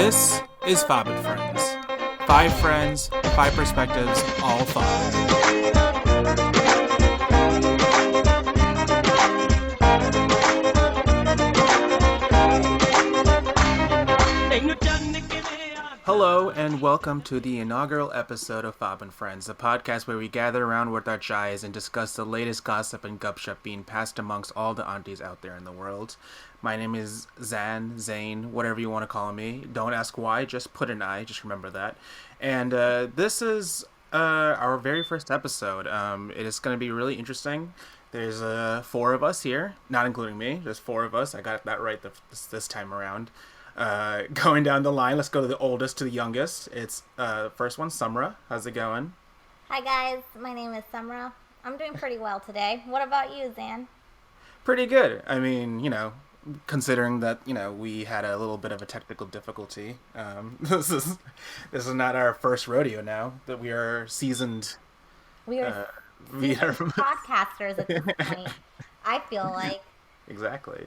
This is FOB and Friends. 5 friends, 5 perspectives, all FOB. Hello and welcome to the inaugural episode of FOB and Friends, a podcast where we gather around with our chais and discuss the latest gossip and gupshup being passed amongst all the aunties out there in the world. My name is Zane, whatever you want to call me. Don't ask why, just put an I, just remember that. And this is our very first episode. It is going to be really interesting. There's 4 of us here, not including me, just 4 of us. I got that right this time around. Going down the line, let's go to the oldest to the youngest. It's first one, Sumra. How's it going? Hi guys, my name is Sumra. I'm doing pretty well today. What about you, Zan? Pretty good. I mean, considering that we had a little bit of a technical difficulty. This is not our first rodeo now that we are seasoned. We are podcasters at this point. I feel like. Exactly.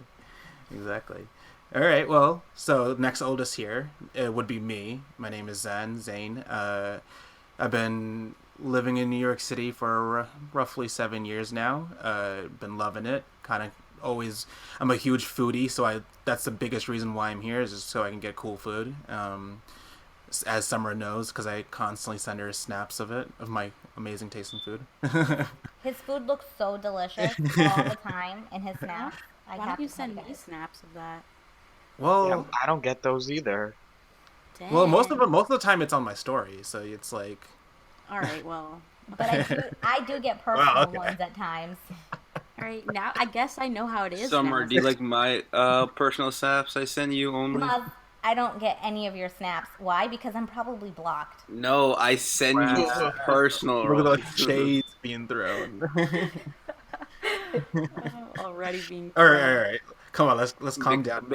All right, well, so next oldest here would be me. My name is Zane. I've been living in New York City for roughly 7 years now. Been loving it. Kind of always, I'm a huge foodie, so that's the biggest reason why I'm here, is just so I can get cool food. As Summer knows, because I constantly send her snaps of my amazing tasting food. His food looks so delicious all the time in his snaps. Why don't you send me snaps of that? Well, yeah, I don't get those either. Dang. Well, most of the time it's on my story, so it's like. All right, well. But I do get personal ones at times. All right, now I guess I know how it is. Summer, now. do you like my personal snaps I send you only? Maz, I don't get any of your snaps. Why? Because I'm probably blocked. No, I send you personal. Look at the shades being thrown. Already being. All right. Come on, let's calm down.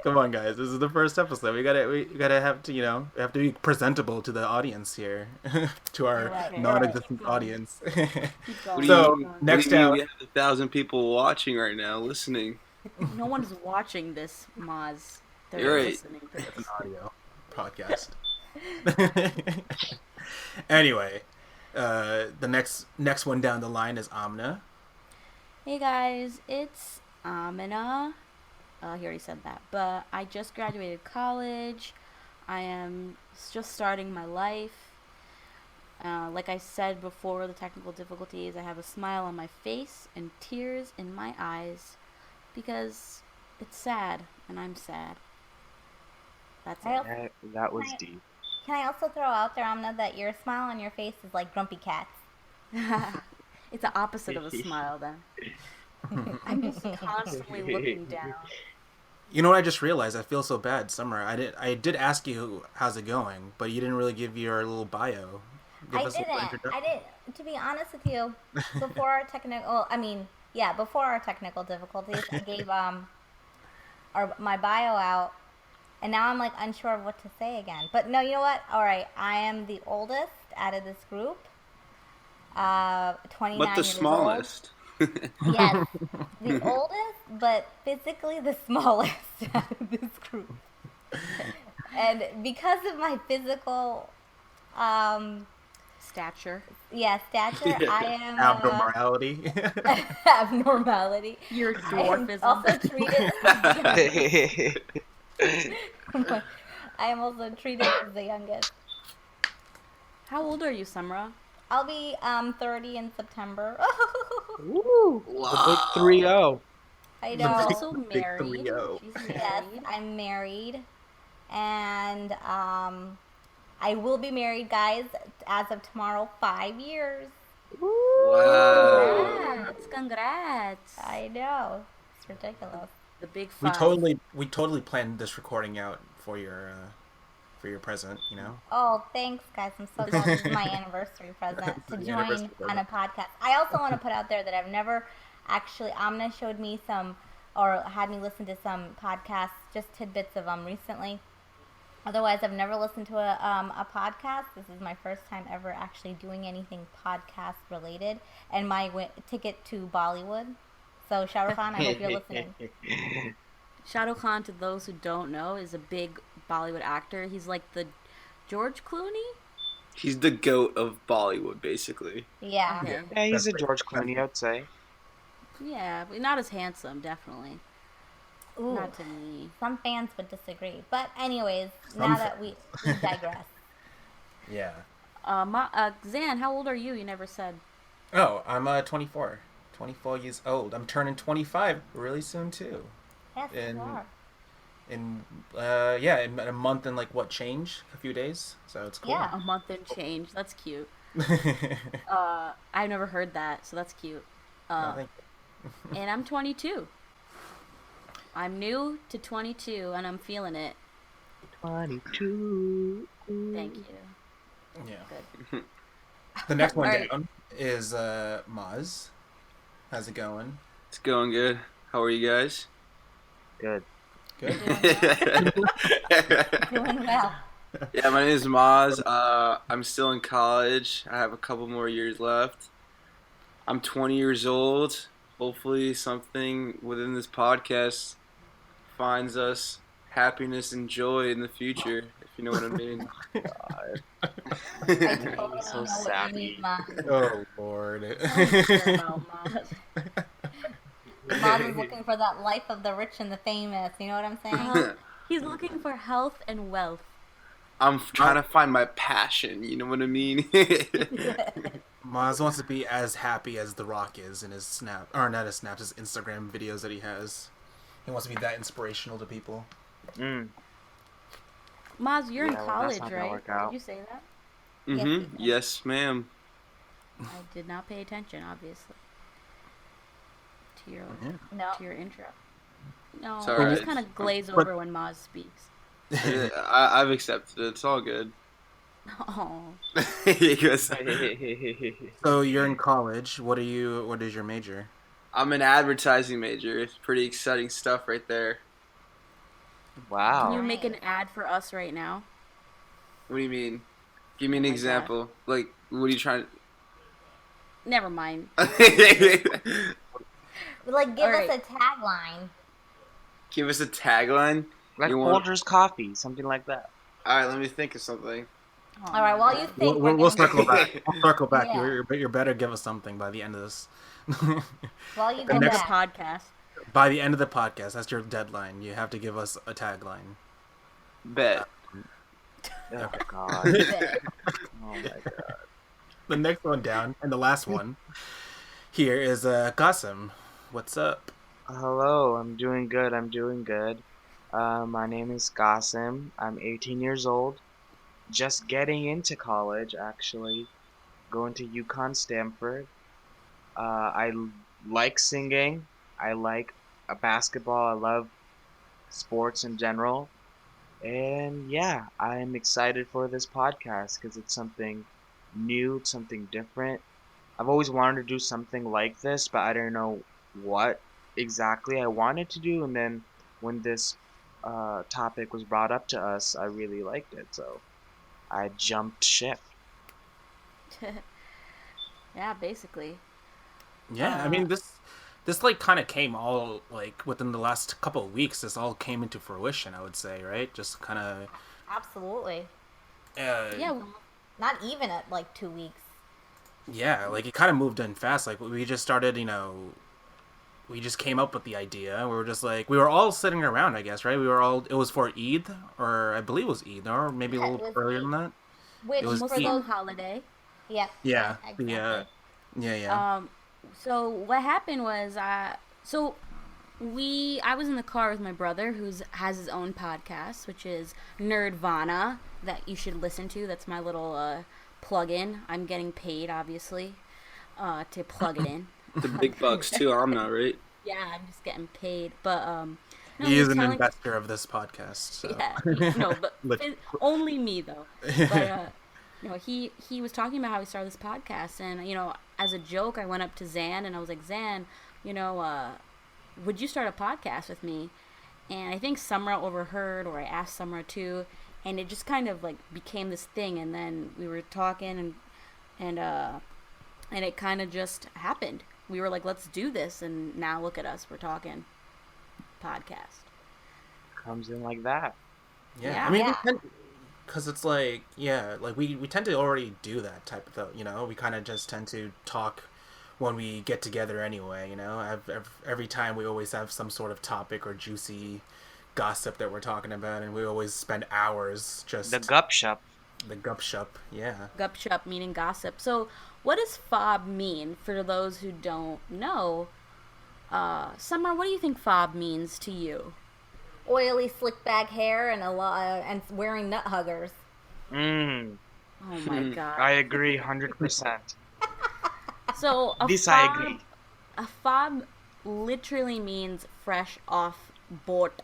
Come on, guys. This is the first episode. We gotta have to we have to be presentable to the audience here, to our non-existent audience. Next out, we have 1,000 people watching right now, listening. No one's watching this, Maz. They're You're right. listening. It's an audio podcast. Anyway. The next one down the line is Amna. Hey guys, it's Amina. He already said that, but I just graduated college. I am just starting my life. Like I said before, the technical difficulties, I have a smile on my face and tears in my eyes because it's sad and I'm sad. That's it. That was deep. Can I also throw out there, Amna, that your smile on your face is like grumpy cats? It's the opposite of a smile, then. I'm just constantly looking down. You know what I just realized? I feel so bad, Summer. I did ask you how's it going, but you didn't really give your little bio. I didn't. To be honest with you, before our technical difficulties, I gave my bio out. And now I'm like unsure of what to say again. But no, you know what? All right, I am the oldest out of this group. 29 But the years smallest. Old. Yes, the oldest, but physically the smallest out of this group. And because of my physical stature. Yeah, stature. I am abnormality. Abnormality. Your dwarfism. Also treated. I am also treated as the youngest. How old are you, Sumra? I'll be 30 in September. Ooh, wow. The big 3-0. I know. She's also married. She's married. Yes, I'm married, and I will be married, guys, as of tomorrow. 5 years. Wow! Congrats! I know. It's ridiculous. The big 5. We totally planned this recording out for your present, Oh, thanks, guys. I'm so glad this is my anniversary present to join on a podcast. I also want to put out there that I've never actually. Amna showed me some, or had me listen to some podcasts, just tidbits of them recently. Otherwise, I've never listened to a podcast. This is my first time ever actually doing anything podcast related, and my ticket to Bollywood. So Shah Rukh Khan, I hope you're listening. Shah Rukh Khan, to those who don't know, is a big Bollywood actor. He's like the George Clooney. He's the goat of Bollywood, basically. Yeah. Okay. Yeah, he's a That's George Clooney, I'd say. Yeah, but not as handsome, definitely. Ooh. Not to me. Some fans would disagree. But anyways, Some now that we digress. Yeah. Zan, how old are you? You never said. Oh, I'm 24. 24 years old. I'm turning 25 really soon too. Yes, And- you are. In a month and like what change? A few days. So it's cool. Yeah. A month and change. That's cute. I've never heard that, so that's cute. No, thank And I'm 22. I'm new to 22, and I'm feeling it. 22. Thank you. you. Yeah. Good. The next one Alright. down is Maz. How's it going? It's going good. How are you guys? Good. Good. Doing well. Yeah, my name is Maz. I'm still in college. I have a couple more years left. I'm 20 years old. Hopefully, something within this podcast finds us happiness and joy in the future, if you know what I mean. I totally So know what you sappy. mean, Mom. Oh Lord. Mom is looking for that life of the rich and the famous. You know what I'm saying? He's looking for health and wealth. I'm trying to find my passion, you know what I mean? Maz wants to be as happy as The Rock is in his snap, or not his snaps, his Instagram videos that he has. He wants to be that inspirational to people. Mm. Maz, you're in Yeah, well, that's college, not gonna right? work out. Did you say that? Yes, ma'am. I did not pay attention, obviously, to your No. to your intro. No, It's I alright. just kind of glaze over when Maz speaks. I've accepted it. It's all good. Oh, He goes, So you're in college. What is your major? I'm an advertising major. It's pretty exciting stuff right there. can Wow. you make an ad for us right now? What do you mean? Give me an Oh my example. Like, what are you trying Never mind. to... Like, give Alright. us a tagline. Give us a tagline? Like You want- Folgers coffee, something like that. Alright, let me think of something. Oh, All right, while you think, We'll we're circle gonna back. We'll circle back. Yeah. You're better give us something by the end of this. while you End go of the back. podcast. By the end of the podcast, that's your deadline. You have to give us a tagline. Bet. Oh, God. Oh, my God. The next one down, and the last one here is Qasim. What's up? Hello, I'm doing good. I'm doing good. My name is Qasim. I'm 18 years old. Just getting into college, actually. Going to UConn Stanford. Like singing. I like basketball. I love sports in general. And yeah, I'm excited for this podcast because it's something new, it's something different. I've always wanted to do something like this, but I didn't know what exactly I wanted to do. And then when this topic was brought up to us, I really liked it. So I jumped ship. Yeah, basically. Yeah, I mean this like kind of came all like within the last couple of weeks. This all came into fruition, I would say, right? Just kind of Absolutely. Yeah, Not even at like 2 weeks. yeah, like it kind of moved in fast. Like we just started, we just came up with the idea. We were just like, we were all sitting around, I guess, right? It was for Eid, or I believe it was Eid, or maybe a Yeah, little it was earlier Eid. than that. Which It was for Muslim those, holiday. yeah, Yeah, exactly. yeah. So what happened was, I was in the car with my brother, has his own podcast, which is Nerdvana, that you should listen to. That's my little plug-in. I'm getting paid, obviously, to plug it in. The big bucks, too. I'm not, right? Yeah, I'm just getting paid. But no, He is was an telling- investor of this podcast. So. Yeah, no, but Lit- only me though. But he was talking about how he started this podcast, and as a joke, I went up to Zan and I was like, Zan, would you start a podcast with me? And I think Sumra overheard, or I asked Sumra too, and it just kind of like became this thing. And then we were talking, and it kind of just happened. we were like, let's do this, and now look at us, we're talking podcast. Comes in like that. Yeah. I mean, because it's like, like we tend to already do that type of thing, we kind of just tend to talk when we get together anyway, every time we always have some sort of topic or juicy gossip that we're talking about, and we always spend hours just the gup shop. The gup shop, yeah. Gup shop meaning gossip. So what does FOB mean for those who don't know? Summer, what do you think FOB means to you? Oily slick back hair and and wearing nut huggers. Oh my god. I agree 100%. So I agree. A FOB literally means fresh off boat,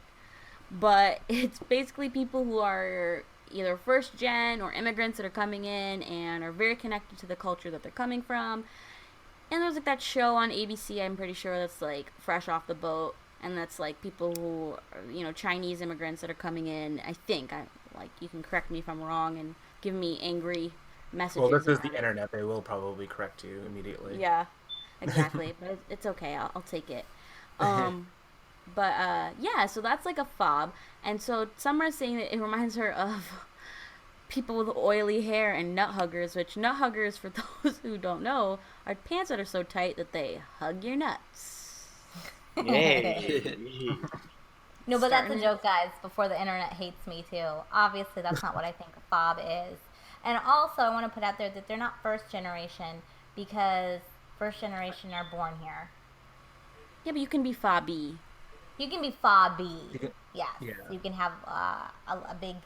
but it's basically people who are either first gen or immigrants that are coming in and are very connected to the culture that they're coming from. And there's like that show on ABC, I'm pretty sure, that's like fresh off the boat, and that's like people who are, Chinese immigrants that are coming in. I think you can correct me if I'm wrong and give me angry messages. Well, this is the internet. They will probably correct you immediately. Yeah, exactly. But it's okay. I'll take it. So that's like a FOB. And so Summer's saying that it reminds her of people with oily hair and nut huggers, which nut huggers, for those who don't know, are pants that are so tight that they hug your nuts. Yay. No, but that's a joke, guys, before the internet hates me, too. Obviously, that's not what I think a FOB is. And also, I want to put out there that they're not first generation, because first generation are born here. Yeah, but you can be FOB-y. You can be FOB-y. Yes. Yeah. You can have a big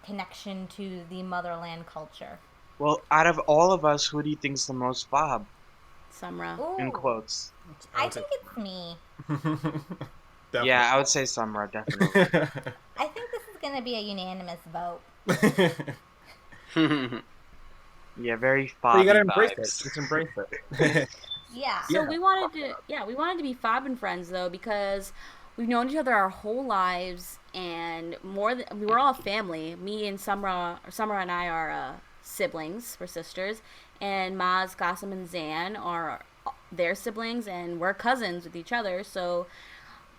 connection to the motherland culture. Well, out of all of us, who do you think's the most FOB? Sumra. Ooh. In quotes. I think it's me. Yeah, I would say Sumra, definitely. I think this is going to be a unanimous vote. Yeah, very FOB. Well, you gotta embrace it. Just embrace it. Yeah. So we wanted to be FOB and Friends, though, because we've known each other our whole lives, and we were all a family. Me and Sumra and I are siblings. We're sisters, and Maz, Qasim, and Zan are their siblings, and we're cousins with each other. So,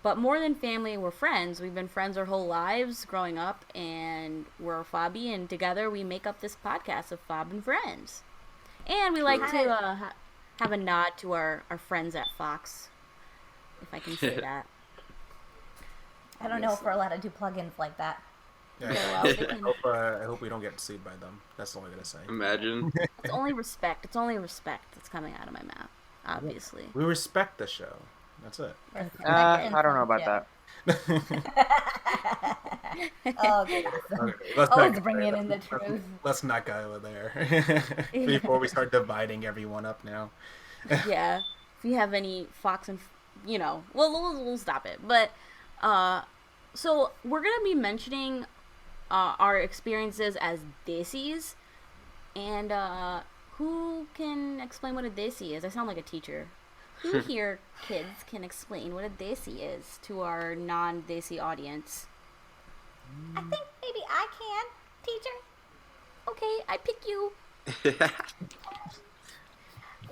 but more than family, we're friends. We've been friends our whole lives growing up, and we're FOB, and together we make up this podcast of FOB and Friends. And we like to have a nod to our friends at Fox, if I can say that. I don't know if we're allowed to do plugins like that. Yeah, I hope we don't get sued by them. That's all I'm gonna say. Imagine. It's only respect. It's only respect that's coming out of my mouth, obviously. We respect the show. That's it. I don't know about that. Oh, okay. Always bringing in the truth. Let's not go there before we start dividing everyone up now. Yeah. If you have any Fox and, we'll stop it. But, so we're going to be mentioning our experiences as desis. And who can explain what a desi is? I sound like a teacher. Who here, kids, can explain what a desi is to our non-desi audience? I think maybe I can, teacher. Okay, I pick you.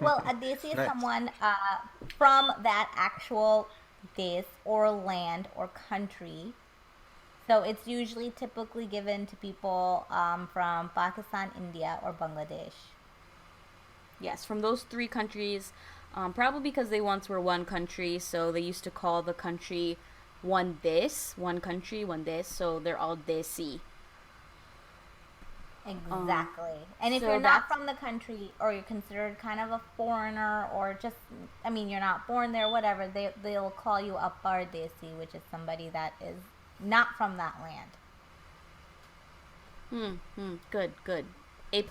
Well, a desi is someone from that actual des or land or country. So it's usually typically given to people from Pakistan, India, or Bangladesh. Yes, from those three countries, probably because they once were one country, so they used to call the country one country, one des, so they're all desi. Exactly. And if you're not from the country, or you're considered kind of a foreigner, or just, you're not born there, whatever, they'll call you a Pardesi, which is somebody that is not from that land. Good. A+.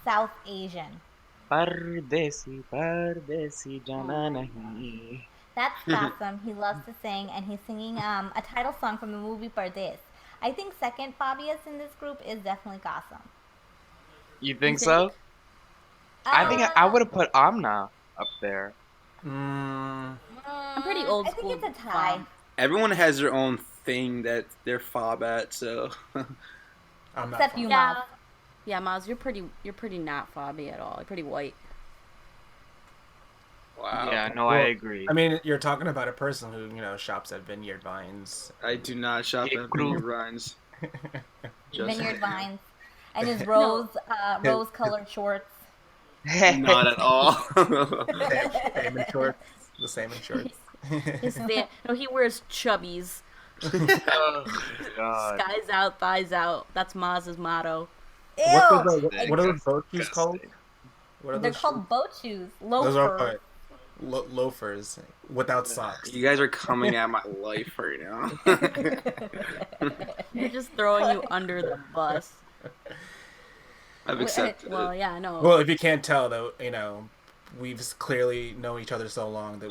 South Asian. Pardesi jana nahi. That's Qasim. He loves to sing, and he's singing a title song from the movie Pardes. I think second Fabius in this group is definitely Qasim. You think so? I think I would have put Amna up there. I'm pretty old school. I think it's a tie. Everyone has their own thing that they're FOB at, so. I'm not Except you, Maz. Yeah, Maz, you're pretty not FOB-y at all. You're pretty white. Wow. Yeah, no, I agree. I mean, you're talking about a person who, shops at Vineyard Vines. I do not shop Yeah, at Vineyard Vines. Just Vineyard saying. Vines, and his No. rose-colored shorts. Not at all. Same in shorts. The same in shorts. No, he wears chubbies. Oh, God. Skies out, thighs out. That's Maz's motto. Ew! What are those boat shoes called? Disgusting. What are They're those called boat shoes. Those are Loafers. loafers without socks. You guys are coming at my life right now. You're just throwing you under the bus. I've accepted Well, it. yeah, no. Well, if you can't tell, though, we've clearly known each other so long that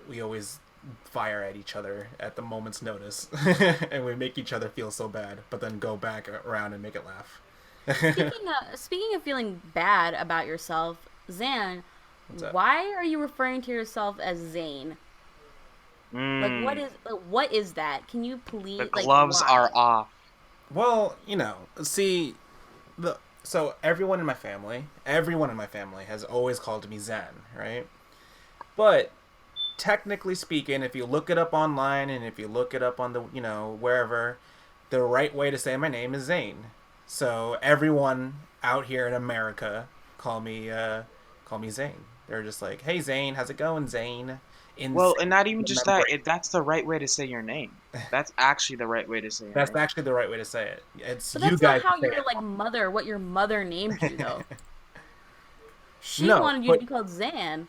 we always fire at each other at the moment's notice, and we make each other feel so bad, but then go back around and make it laugh. Speaking of feeling bad about yourself, Zan, What's up? why are you referring to yourself as Zane? Like, what is that? Can you please? The like, gloves why? are off. Well, see, so everyone in my family has always called me Zen, right? But technically speaking, if you look it up online and if you look it up on the, wherever, the right way to say my name is Zane. So everyone out here in America call me Zane. They're just like, "Hey Zane, how's it going, Zane?" Well, and not even just that. That's the right way to say your name. That's actually the right way to say your That's name. actually the right way to say it. It's But you that's guys. not how say your it. what your mother named you though. She No, wanted you but- to be called Zan.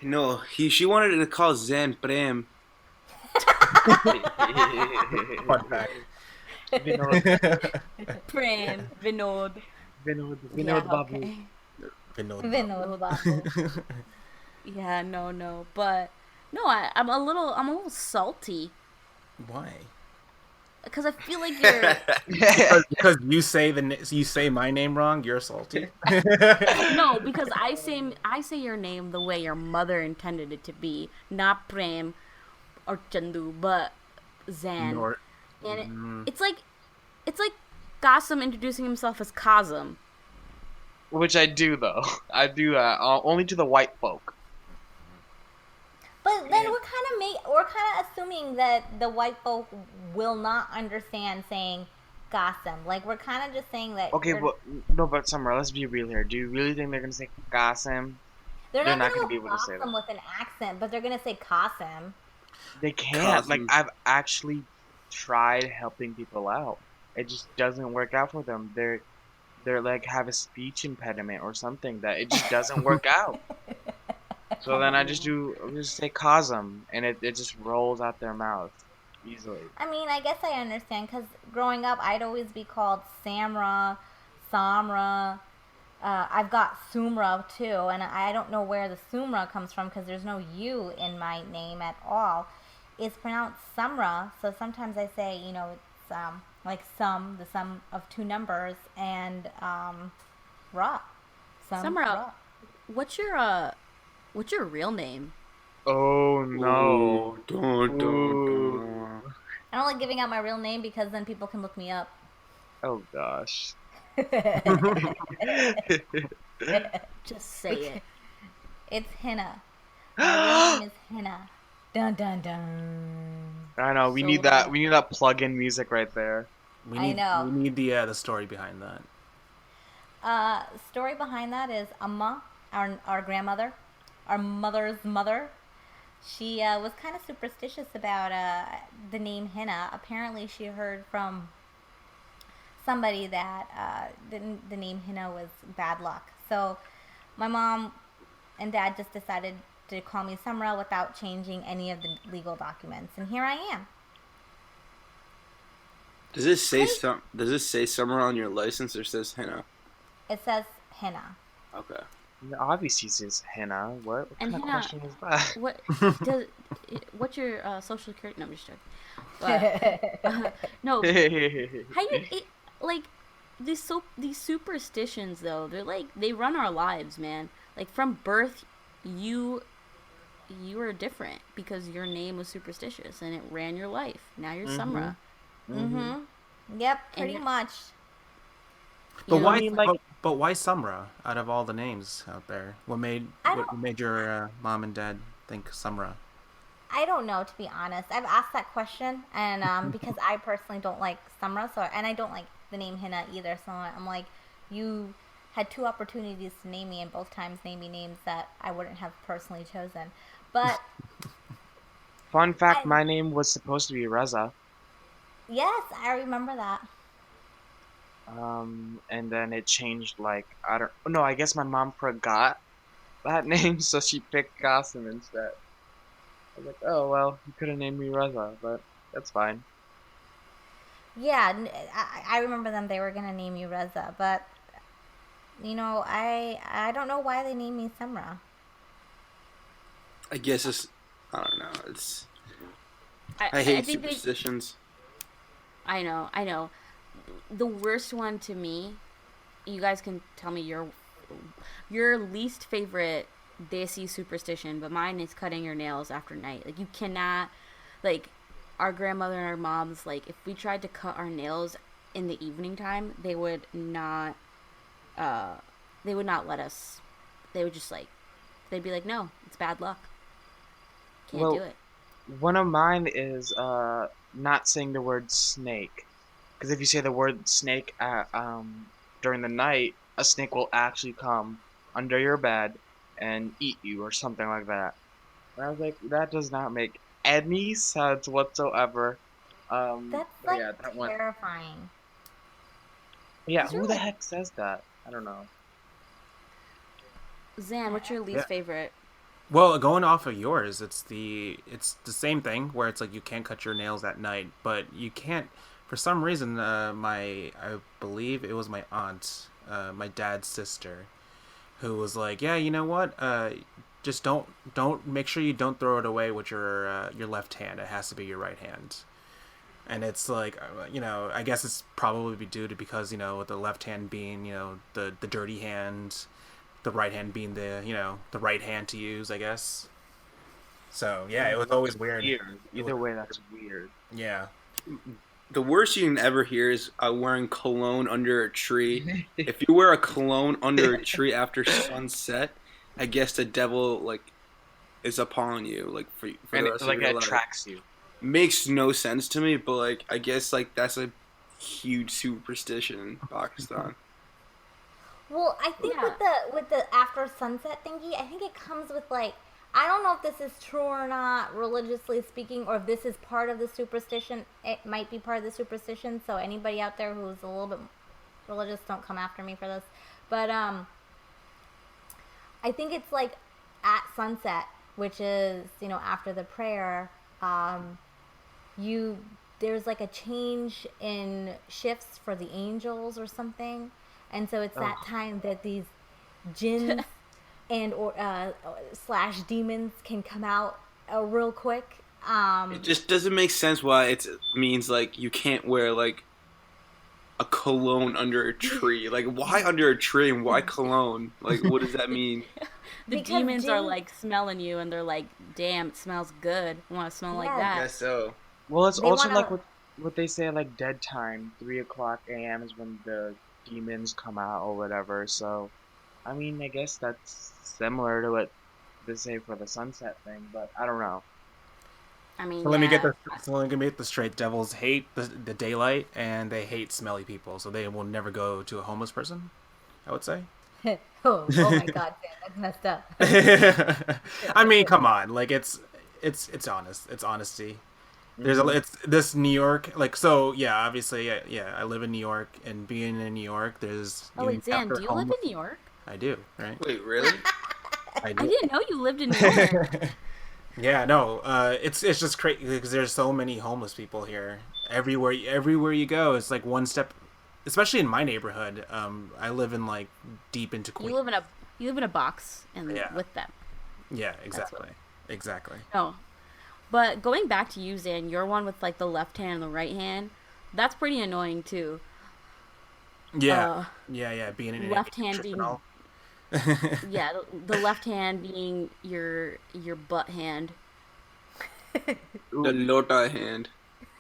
No, she wanted to call Zen Prem. Fun fact. Vinod, Pram, Vinod. Vinod Babu. Okay. Vinod. Vinod Babu. Yeah, no, but no, I'm a little salty Why? because I feel like you're Because you say my name wrong, you're salty. no, because I say your name the way your mother intended it to be, not Prem or Chandu, but Zan. And it's like Qasim introducing himself as Kazim. Which I do though. I do only to the white folk. But then we're kind of assuming that the white folk will not understand saying Qasim. Like we're kind of just saying that. Okay, but Summer, let's be real here. Do you really think they're gonna say Qasim? they're they're not not going gonna to be able to say that. Qasim with an accent, but they're going to say Qasim. They can't. Like Qasim. I've actually tried helping people out. It just doesn't work out for them. They're like have a speech impediment or something that it just doesn't work out. So then I just say Kazim, and it just rolls out their mouth easily. I mean, I guess I understand because growing up, I'd always be called Samra, Samra. I've got Sumra too, and I don't know where the Sumra comes from because there's no U in my name at all. It's pronounced Sumra, so sometimes I say, it's like the sum of two numbers, and Ra. Samra, what's your real name? Oh no! Don't. I don't like giving out my real name because then people can look me up. Oh gosh! Just say it. It's Henna. My real name is Henna. Dun dun dun. I know we So need that. We need that plug-in music right there. I know. We need the story behind that. Story behind that is Amma, our grandmother, our mother's mother. She was kind of superstitious about the name Henna. Apparently, she heard from somebody that the name Henna was bad luck. So my mom and dad just decided to call me Sumra without changing any of the legal documents, and here I am. Does it say somewhere on your license or says Henna? It says Henna. Okay. Obviously, it says henna. What And kind of henna- question is that? What's your social security? No, I'm just joking. But, no, how like these superstitions though? They run our lives, man. Like from birth, you were different because your name was superstitious and it ran your life. Now you're Sumra. Mm-hmm. Yep, pretty you're- much. But You know, why? it's like- But why Sumra out of all the names out there? I What don't made your mom and dad think Sumra? I don't know, to be honest. I've asked that question, and because I personally don't like Sumra, and I don't like the name Hina either. So I'm like, you had two opportunities to name me, and both times name me names that I wouldn't have personally chosen. But Fun fact, I my name was supposed to be Reza. yes, I remember that. And then it changed like I don't no, I guess my mom forgot that name, so she picked Qasim instead. I was like, oh well, you could have named me Reza, but that's fine. Yeah, I remember them. They were gonna name you Reza, but I don't know why they named me Sumra. I guess it's. I don't know. It's. I I I hate think they. superstitions. I know. The worst one to me. You guys can tell me your least favorite desi superstition, but mine is cutting your nails after night. Like you cannot, like our grandmother and our moms. Like if we tried to cut our nails in the evening time, uh, they would not let us. They would just like, they'd be like, no, it's bad luck. Can't do Well, it. one of mine is not saying the word snake, because if you say the word snake during the night, a snake will actually come under your bed and eat you or something like that. And I was like, that does not make any sense whatsoever. That's But like yeah, that one. terrifying. Yeah, Cause who you're the like, heck says that? I don't know. Zan, what's your Yeah. least favorite? Well, going off of yours, it's the same thing where it's like you can't cut your nails at night, but you can't for some reason. I believe it was my aunt, my dad's sister, who was like, yeah, you know what? Just don't make sure you don't throw it away with your left hand. It has to be your right hand. And it's like, I guess it's probably due to because with the left hand being the dirty hand, the right hand being the right hand to use, I guess. So yeah, it was always weird. Weird. It was Either way, that's weird. yeah. The worst you can ever hear is wearing cologne under a tree. If you wear a cologne under a tree after sunset, I guess the devil is upon you for And the it rest of like your life. attracts you. Makes no sense to me, but I guess that's a huge superstition in Pakistan. well, I think Yeah. with the after sunset thingy, I think it comes with like, I don't know if this is true or not, religiously speaking, or if this is part of the superstition. It might be part of the superstition. So anybody out there who's a little bit religious, don't come after me for this. But I think it's like at sunset, which is after the prayer. Um, you there's like a change in shifts for the angels or something, and so it's that Oh, time that these jinns and or slash demons can come out real quick. It just doesn't make sense why it means you can't wear a cologne under a tree. Why under a tree and why cologne? What does that mean? The Because demons are jinns, like smelling you and they're like, damn, it smells good. I want to smell like yes, I that. guess so. well, it's they also want like to. what they say like dead time, 3 o'clock a.m. is when the demons come out or whatever. So, I mean, I guess that's similar to what they say for the sunset thing, but I don't know. I mean, So let me get yeah. this. So let me get this straight. Devils hate the daylight and they hate smelly people, so they will never go to a homeless person. I would say. Oh my god, Sam, that's messed up. I mean, come on. It's honest. It's honesty. Hmm. It's this New York, so yeah, obviously, yeah, I live in New York, and being in New York, there's Oh, wait, Zan, after do you live home. in New York? I do, right? Wait, really? I I do. didn't know you lived in New York. Yeah, no, it's just crazy because there's so many homeless people here. Everywhere you go, it's like one step. Especially in my neighborhood, I live in deep into You Queens. live in a you live in a box and Yeah, with them. yeah, That's what. exactly, exactly. No, but going back to you, Zan, your one with like the left hand and the right hand, that's pretty annoying too. Yeah, Uh, yeah. Being an left hand actress and being all. yeah, the left hand being your butt hand. The Ooh, lota hand.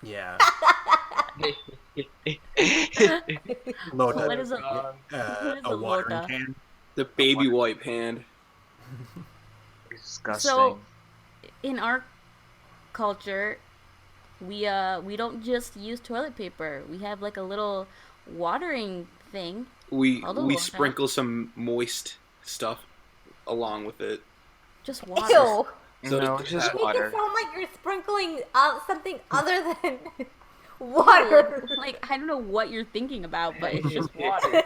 Yeah. Lota, What is a what is a a watering lota? can. The baby wipe hand. Disgusting. So in our culture, we don't just use toilet paper. We have like a little watering thing We called a we lota. sprinkle some moist stuff along with it. Just water. Ew. So No, it it's just just You make water. it sound like you're sprinkling something other than water. Like I don't know what you're thinking about, but it's just water.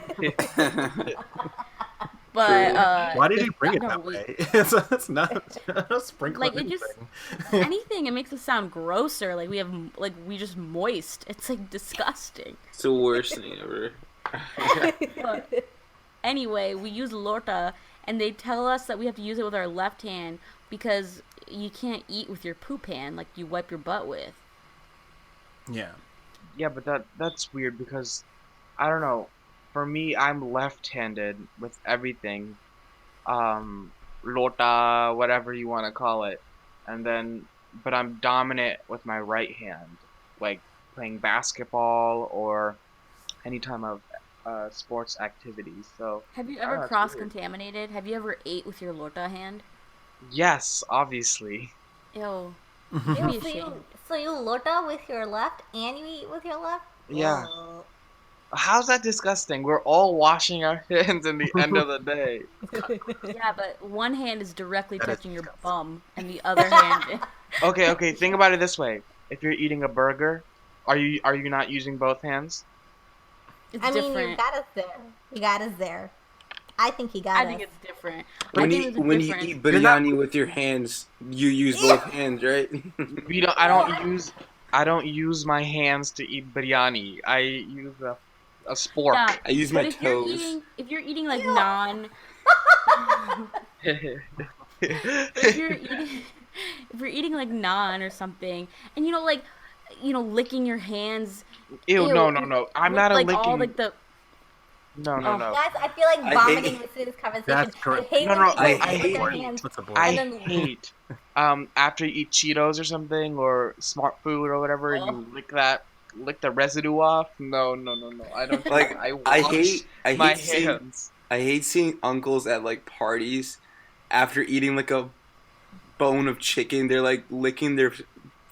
But Why did you bring it no, that we- way? It's not a sprinkling Like, it just- anything. anything, it makes it sound grosser. Like we just moist. It's like disgusting. It's the worst thing ever. But anyway, we use lorta, and they tell us that we have to use it with our left hand because you can't eat with your poop hand like you wipe your butt with. Yeah. Yeah, but that's weird because I don't know. For me, I'm left-handed with everything. Lota, whatever you want to call it. And then, but I'm dominant with my right hand, like playing basketball or any time of sports activities. So, Have you Oh, ever that's cross-contaminated? Have you ever ate with your lorta hand? yes, obviously. Ew. Ew, Maybe a so shame. you lota with your left and you eat with your left? Yeah. Ugh. How's that disgusting? We're all washing our hands in the end of the day. Yeah, but one hand is directly That is touching your disgusting. bum, and the other hand. Okay, think about it this way. If you're eating a burger, are you not using both hands? It's I mean, different. you got us there. You got us there. I think he got I us. think it's different. When I think you there's a when you difference. eat You're not- biryani with your hands, you use both hands, right? We don't. I don't use my hands to eat biryani. I use a spork. Yeah, I use but my toes. if you're eating like Ew. naan, if you're eating, if you're eating like naan or something, and licking your hands. Ew, no. I'm with, not a like licking. all like the. No. Guys, I feel like I vomiting hate- listening to this conversation. That's I correct. hate No, when people I eat with hate- their hands. What's a boy? I And then- hate after you eat Cheetos or something or Smart Food or whatever, Oh. you lick the residue off. No. I don't. Like I I wash hate my seeing hands. I hate seeing uncles at like parties after eating like a bone of chicken. They're like licking their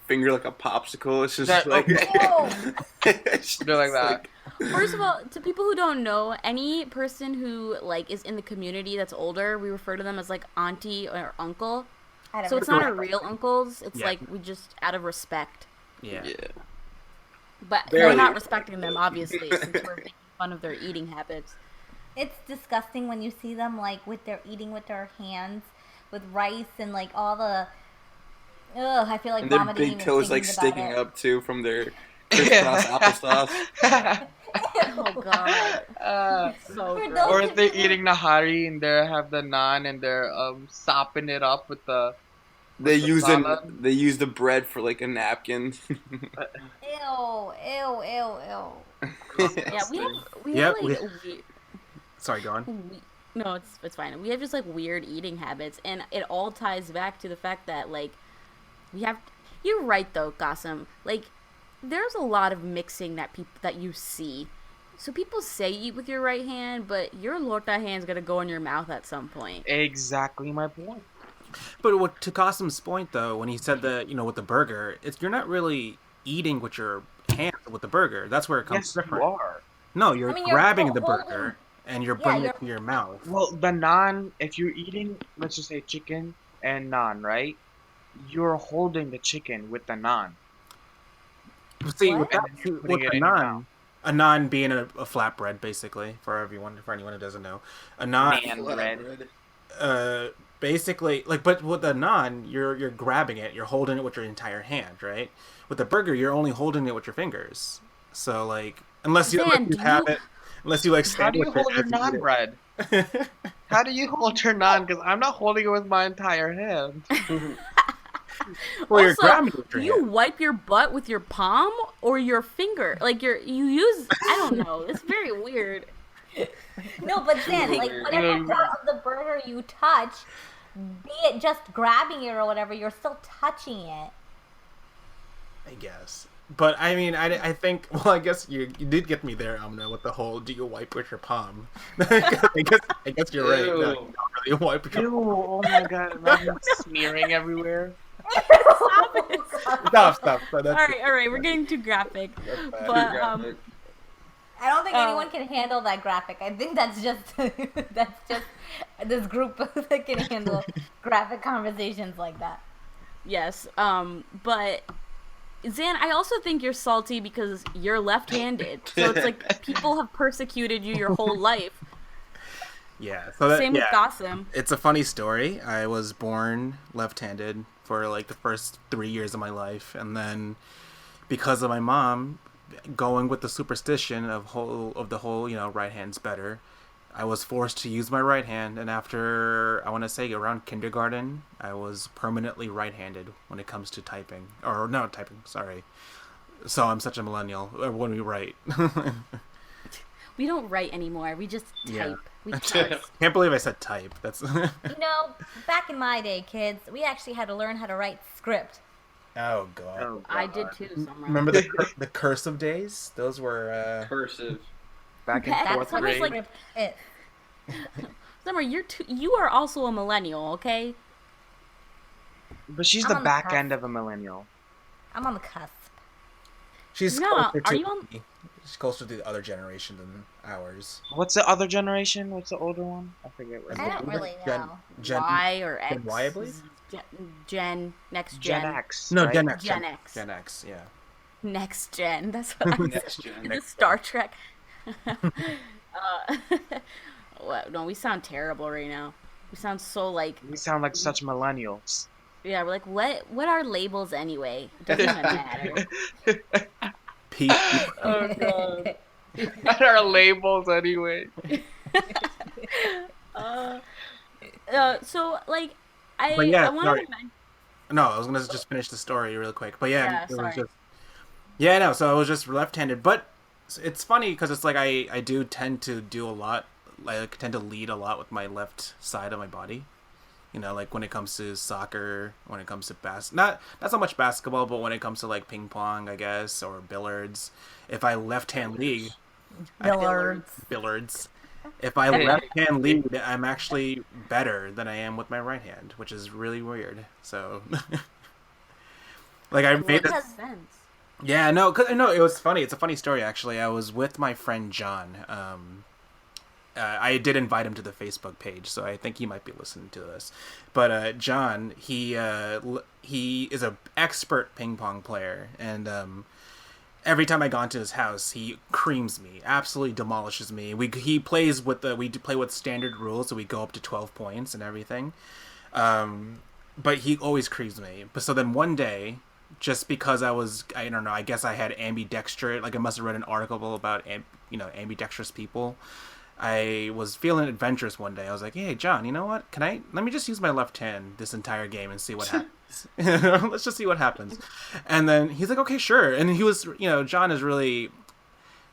finger like a popsicle. It's just That- like it's They're like just that. First of all, to people who don't know, any person who like is in the community that's older, we refer to them as like auntie or uncle. I don't So it's know. not our real uncles. It's Yeah. like we just out of respect. Yeah. Yeah. But Barely. we're not respecting them, obviously, since we're making fun of their eating habits. It's disgusting when you see them like with their eating with their hands, with rice and like all the. Ugh, I feel like And their vomiting. big even toes like thinking about sticking it. up too from their crisscross applesauce. Oh god, so For gross. those- Or if they're eating nahari and they have the naan and they're sopping it up with the They the use salad? they use the bread for like a napkin. Ew. Yeah, we have Yep, like weird. Sorry, go on. No, it's fine. We have just like weird eating habits, and it all ties back to the fact that like we have. You're right though, Gossam. Like there's a lot of mixing that you see. So people say eat with your right hand, but your lorta hand's gonna go in your mouth at some point. exactly my point. But what to Qasim's point though, when he said that with the burger, you're not really eating with your hands with the burger. That's where it comes Yes, different. you are. No, you're I mean, you're grabbing the holding- burger and you're Yeah, bringing you're- it to your mouth. Well, the naan, if you're eating, let's just say chicken and naan, right? You're holding the chicken with the naan. See, What? with, that, And then you're with putting it a in your naan, a naan being a flatbread, basically, for anyone who doesn't know, a naan, Man bread. basically, like, but with a naan, you're grabbing it, you're holding it with your entire hand, right? With the burger, you're only holding it with your fingers. So, like, unless you Dan, do have you- it, unless you like How do you sandwich hold your it as naan you bread? eat it. How do you hold your naan? Because I'm not holding it with my entire hand. Well, you're Also, grabbing it with do your you hand. wipe your butt with your palm or your finger? Like you use I don't know. It's very weird. No, but then, like, whatever part of the burger you touch, be it just grabbing it or whatever, you're still touching it. I guess. But I mean, I think, well, I guess you did get me there, Amna, with the whole "do you wipe with your palm?" I guess you're right. No, you Ew. don't really wipe with your Ew, palm. oh my god, imagine smearing everywhere. Stop it. Stop. That's All right, we're getting too graphic. that's bad. Too But graphic. I don't think Oh. anyone can handle that graphic. I think that's just this group that can handle graphic conversations like that. yes, but Zan, I also think you're salty because you're left-handed. So it's like people have persecuted you your whole life. Yeah. So that, Same with Gossam. it's a funny story. I was born left-handed for like the first 3 years of my life, and then because of my mom going with the superstition of the whole right hand's better, I was forced to use my right hand, and after I want to say around kindergarten, I was permanently right-handed when it comes to typing, or no typing. Sorry. So I'm such a millennial when we write. We don't write anymore. We just type. Yeah. We type. Can't believe I said type. That's Back in my day, kids, we actually had to learn how to write script. oh god. Oh, I God. did too. Somewhere. Remember the cursive days? Those were Cursive. Back in That's fourth what it's grade. like- It. Summer, you are also a millennial, okay? But she's I'm the on the back cusp. end of a millennial. I'm on the cusp. she's No, closer are to you on- she's closer to the other generation than ours. What's the other generation? What's the older one? I forget what. I don't really know. Y or X? Gen Y, I believe? Next Gen gen. X. No, right? Gen X. Gen X. Gen X, yeah. Next gen. That's what I Next said. gen. This Star Trek. No, we sound terrible right now. We sound so like, We sound like such millennials. yeah, we're like, what are labels anyway? It doesn't even matter. P. Oh god. What are labels anyway? So like, But yeah, I wanted sorry. to mention. No, I was gonna just finish the story really quick. But yeah, Yeah, it was sorry. just no. So I was just left-handed, but it's funny because it's like I do tend to do a lot. I tend to lead a lot with my left side of my body. Like when it comes to soccer, when it comes to not so much basketball, but when it comes to like ping pong, I guess, or billiards. If I left-hand lead, billiards. If I left-hand lead, I'm actually better than I am with my right hand, which is really weird. So, like I made Makes this. sense. Yeah, no, it was funny. It's a funny story actually. I was with my friend John. I did invite him to the Facebook page, so I think he might be listening to this. But John, he is an expert ping pong player, and every time I go into his house, he creams me, absolutely demolishes me. We play with standard rules, so we go up to 12 points and everything. But he always creams me. But so then one day, just because I don't know, I guess I had ambidextrous, like I must have read an article about ambidextrous people. I was feeling adventurous one day. I was like, "Hey, John, you know what? Let me just use my left hand this entire game and see what happens. Let's just see what happens." And then he's like, "Okay, sure." And he was, John is really,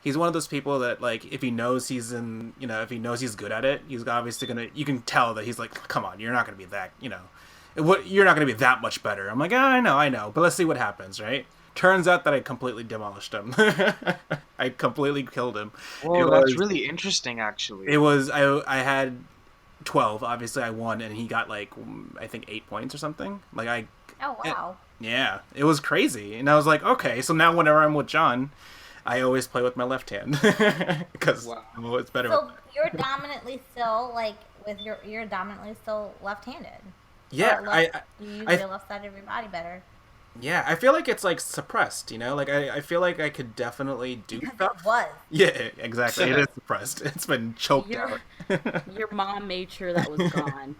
he's one of those people that like, if he knows he's good at it, he's obviously you can tell that he's like, "Come on, you're not gonna be that, you're not gonna be that much better." I'm like, I know, but let's see what happens, right? Turns out that I completely demolished him. I completely killed him. Whoa, that's really interesting, actually. It was I had 12. Obviously, I won, and he got like I think 8 points or something. Like Oh wow. yeah, it was crazy. And I was like, okay, so now whenever I'm with John, I always play with my left hand because I'm always better. So you're dominantly still you're dominantly still left-handed. Yeah, You use I- your left side of your body better. yeah, I feel like it's like suppressed. Like I feel like I could definitely do Because stuff. it was. Yeah, exactly. It is suppressed. It's been choked Your, out. your mom made sure that was gone,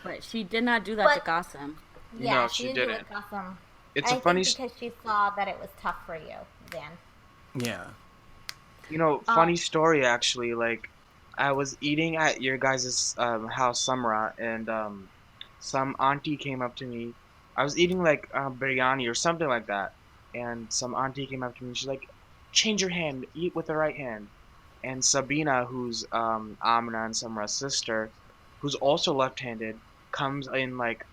but she did not do that to But- Gossam. Yeah, No, she she didn't do didn't. it awesome. It's I a funny, think because she saw that it was tough for you, Dan. Yeah. funny story actually. Like, I was eating at your guys' house, Samra, and some auntie came up to me. I was eating like biryani or something like that, and some auntie came up to me. She's like, "Change your hand, eat with the right hand." And Sabina, who's Amina and Samra's sister, who's also left-handed, comes in like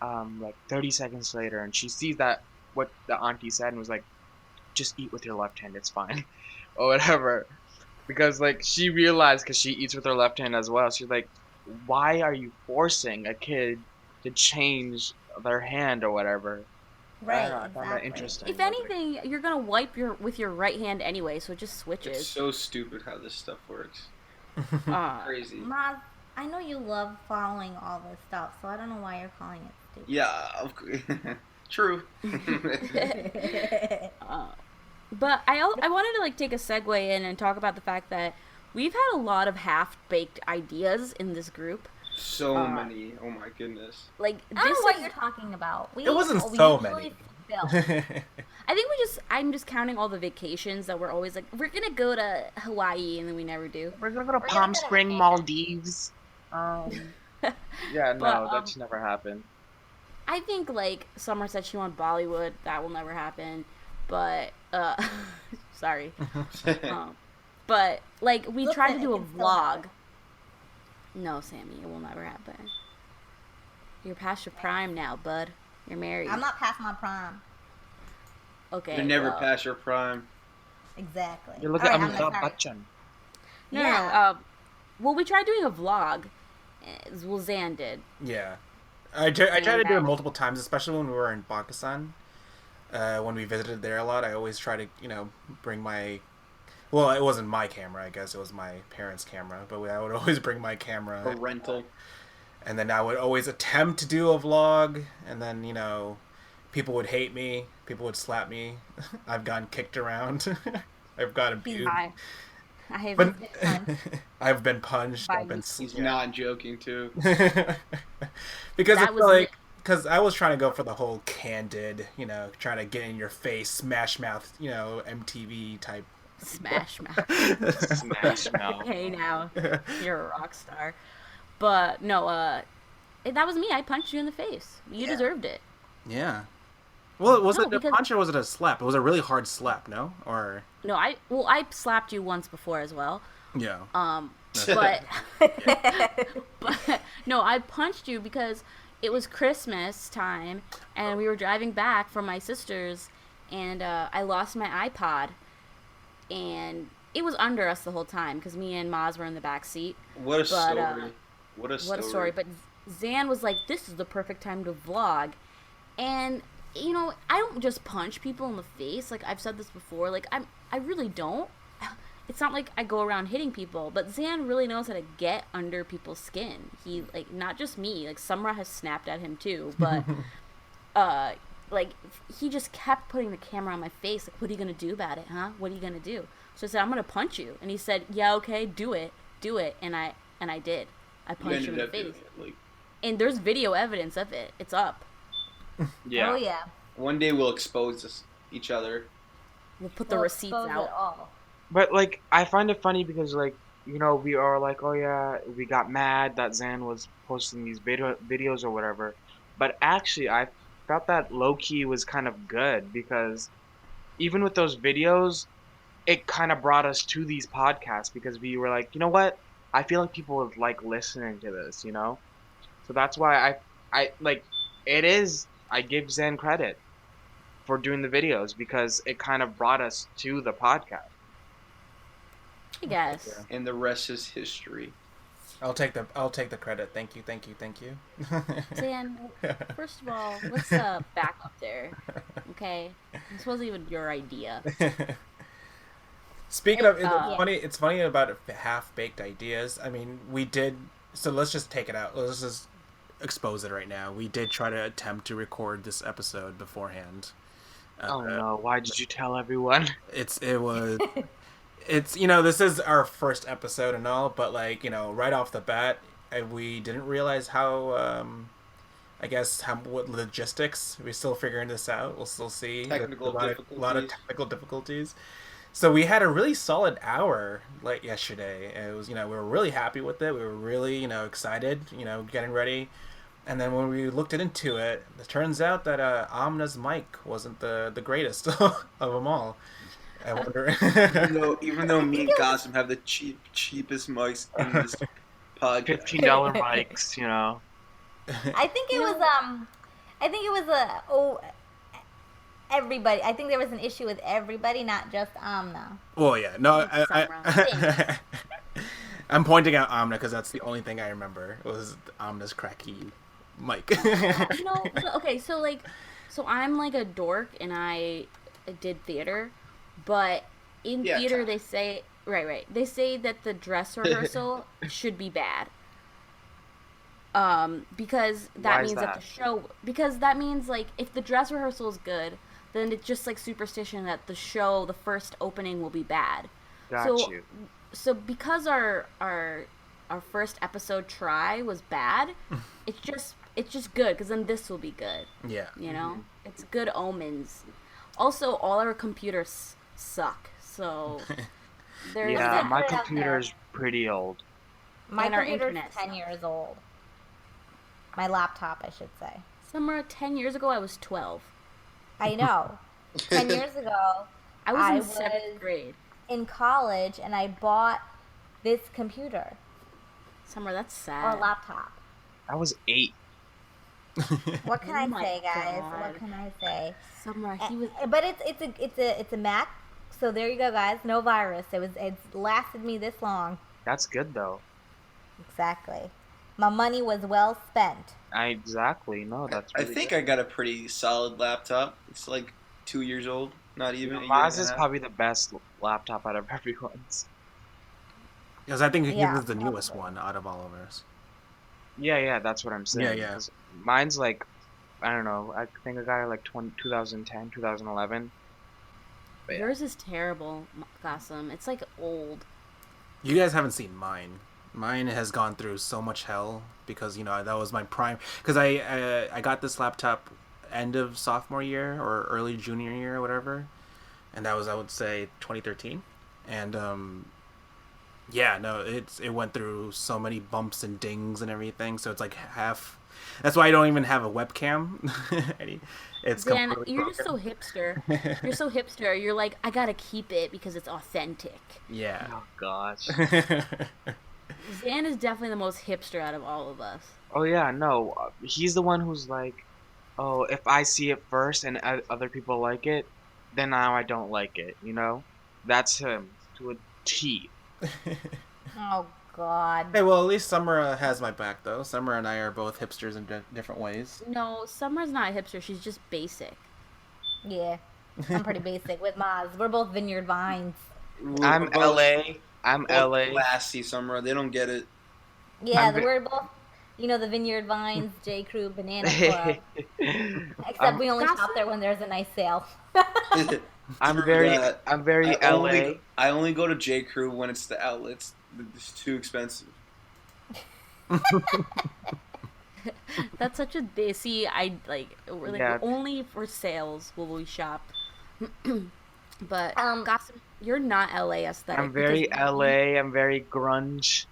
30 seconds later, and she sees that what the auntie said and was like, just eat with your left hand, it's fine, or whatever. Because like she realized, because she eats with her left hand as well. She's like, why are you forcing a kid to change their hand or whatever? I don't Right, know. I found that exactly. interesting. If I was like, anything, you're gonna wipe with your right hand anyway, so it just It's switches. so stupid how this stuff works. Uh, Crazy. Maz, I know you love following all this stuff, so I don't know why you're calling it stupid. Yeah, true. but I wanted to like take a segue in and talk about the fact that we've had a lot of half-baked ideas in this group. So many. Oh my goodness. Like I don't this know what is, you're talking about. It wasn't we so usually many. spill. I think I'm just counting all the vacations that we're always like, we're gonna go to Hawaii, and then we never do. we're gonna go to We're Palm gonna go to Spring, Vegas. Maldives. Yeah, But, no, that's never happened. I think like Summer said she wanted Bollywood. That will never happen. But sorry. But like we Listen, tried to do it a can still vlog. happen. No, Sammy, it will never happen. You're past your prime now, bud. You're married. I'm not past my prime. Okay. You're never well, past your prime. Exactly. You're looking at Alright, Amitabh sorry. Bachchan. No, Yeah. well, we tried doing a vlog. Well, Zan did. Yeah. I tried to do it multiple times, especially when we were in Pakistan. When we visited there a lot, I always try to, bring my... Well, it wasn't my camera, I guess. It was my parents' camera. But I would always bring my camera. A rental. And then I would always attempt to do a vlog. And then, people would hate me. People would slap me. I've gotten kicked around. I've gotten abused. I have. But I've been punched. By I've been... He's not joking, too. Because That I was feel me. like... Because I was trying to go for the whole candid, trying to get in your face, smash mouth, MTV type. Smash mouth. Smash Mouth. Hey now, you're a rock star. But no, that was me. I punched you in the face. You deserved it. Yeah. Well, was No, it a because- punch or was it a slap? It was a really hard slap, no? Or... No, I slapped you once before as well. Yeah. But but no, I punched you because it was Christmas time and we were driving back from my sister's and I lost my iPod and it was under us the whole time because me and Maz were in the back seat. What a But, story. What a story. But Zan was like, this is the perfect time to vlog. And, I don't just punch people in the face. Like, I've said this before. Like, I really don't. It's not like I go around hitting people. But Zan really knows how to get under people's skin. He, like, not just me. Like, Sumra has snapped at him, too. But, like, he just kept putting the camera on my face. Like, what are you going to do about it, huh? What are you going to do? So I said, I'm going to punch you. And he said, yeah, okay, do it. Do it. And I did. I You punched him in ended the up doing face. it. Like, And there's video evidence of it. It's up. Yeah. Oh yeah. one day we'll expose each other. We'll put the We'll receipts expose it out. all. But like, I find it funny because like, we are like, oh yeah, we got mad that Zan was posting these videos or whatever. But actually, I felt that low key was kind of good because even with those videos, it kind of brought us to these podcasts because we were like, you know what? I feel like people would like listening to this, So that's why I like, it is, I give Zen credit for doing the videos because it kind of brought us to the podcast. I guess. And the rest is history. I'll take the credit. Thank you. Dan, first of all, let's back up there. Okay? This wasn't even your idea. Speaking of, Yeah. it's funny about half-baked ideas. I mean, we did, so let's just take it out. Let's just expose it right now. We did try to attempt to record this episode beforehand. Oh no, why did you tell everyone? It's this is our first episode and all, but like, right off the bat, we didn't realize how, what logistics, we're still figuring this out. We'll still see. Technical a lot of difficulties. technical difficulties. So we had a really solid hour like yesterday. It was, we were really happy with it. We were really, excited, getting ready. And then when we looked into it, it turns out that Amna's mic wasn't the greatest of them all. I wonder. Even though me and Gossam have the cheapest mics in this podcast. $15 mics, I think it was everybody. I think there was an issue with everybody, not just Amna. Well, yeah, no, Summer. I'm pointing out Amna because that's the only thing I remember was Amna's cracky mic. Okay, so I'm like a dork and I did theater, but in theater they say they say that the dress rehearsal should be bad. Because that means that the show, because that means like if the dress rehearsal is good, then it's just like superstition that the show, the first opening will be bad. So because our first episode try was bad, it's just good because then this will be good. Yeah. You know, it's good omens. Also, all our computers suck. So there's my computer's pretty old. My computer's 10 years old. My laptop, I should say. Summer, 10 years ago, I was 12. I know. 10 years ago, I was in 7th grade. In college, and I bought this computer. Summer, that's sad. Or laptop. I was 8. What can I say, guys? God. What can I say? Summer, he was. But it's a Mac. So there you go, guys. No virus. It's lasted me this long. That's good though. Exactly. My money was well spent. Exactly. No, that's. Really I think good. I got a pretty solid laptop. It's like 2 years old. Not even. Maz is probably the best laptop out of everyone's. Because I think he was the newest one out of all of ours. Yeah, that's what I'm saying. Yeah. Mine's like, I don't know. I think I got it like 2010, 2011. But yours is terrible, Gossam. It's like old. You guys haven't seen mine. Mine has gone through so much hell because that was my prime. Because I got this laptop end of sophomore year or early junior year or whatever, and that was, I would say, 2013. And it went through so many bumps and dings and everything. So it's like half. That's why I don't even have a webcam. It's Dan, you're just so hipster. You're so hipster. You're like, I gotta keep it because it's authentic. Yeah. Oh gosh. Zan is definitely the most hipster out of all of us. Oh yeah, no, he's the one who's like, oh, if I see it first and other people like it, then now I don't like it. That's him to a T. Oh God. Hey, well, at least Summer has my back, though. Summer and I are both hipsters in different ways. No, Summer's not a hipster. She's just basic. Yeah, I'm pretty basic with Maz. We're both Vineyard Vines. I'm LA. I'm LA. Classy, Summer. They don't get it. Yeah, we're both, the Vineyard Vines, J. Crew, Banana Club. Except we only shop there when there's a nice sale. I'm very LA. I only go to J. Crew when it's the outlets. It's too expensive. That's such a desi. We're like only for sales will we shop. But Gossip, you're not LA aesthetic. I'm very LA. I'm very grunge.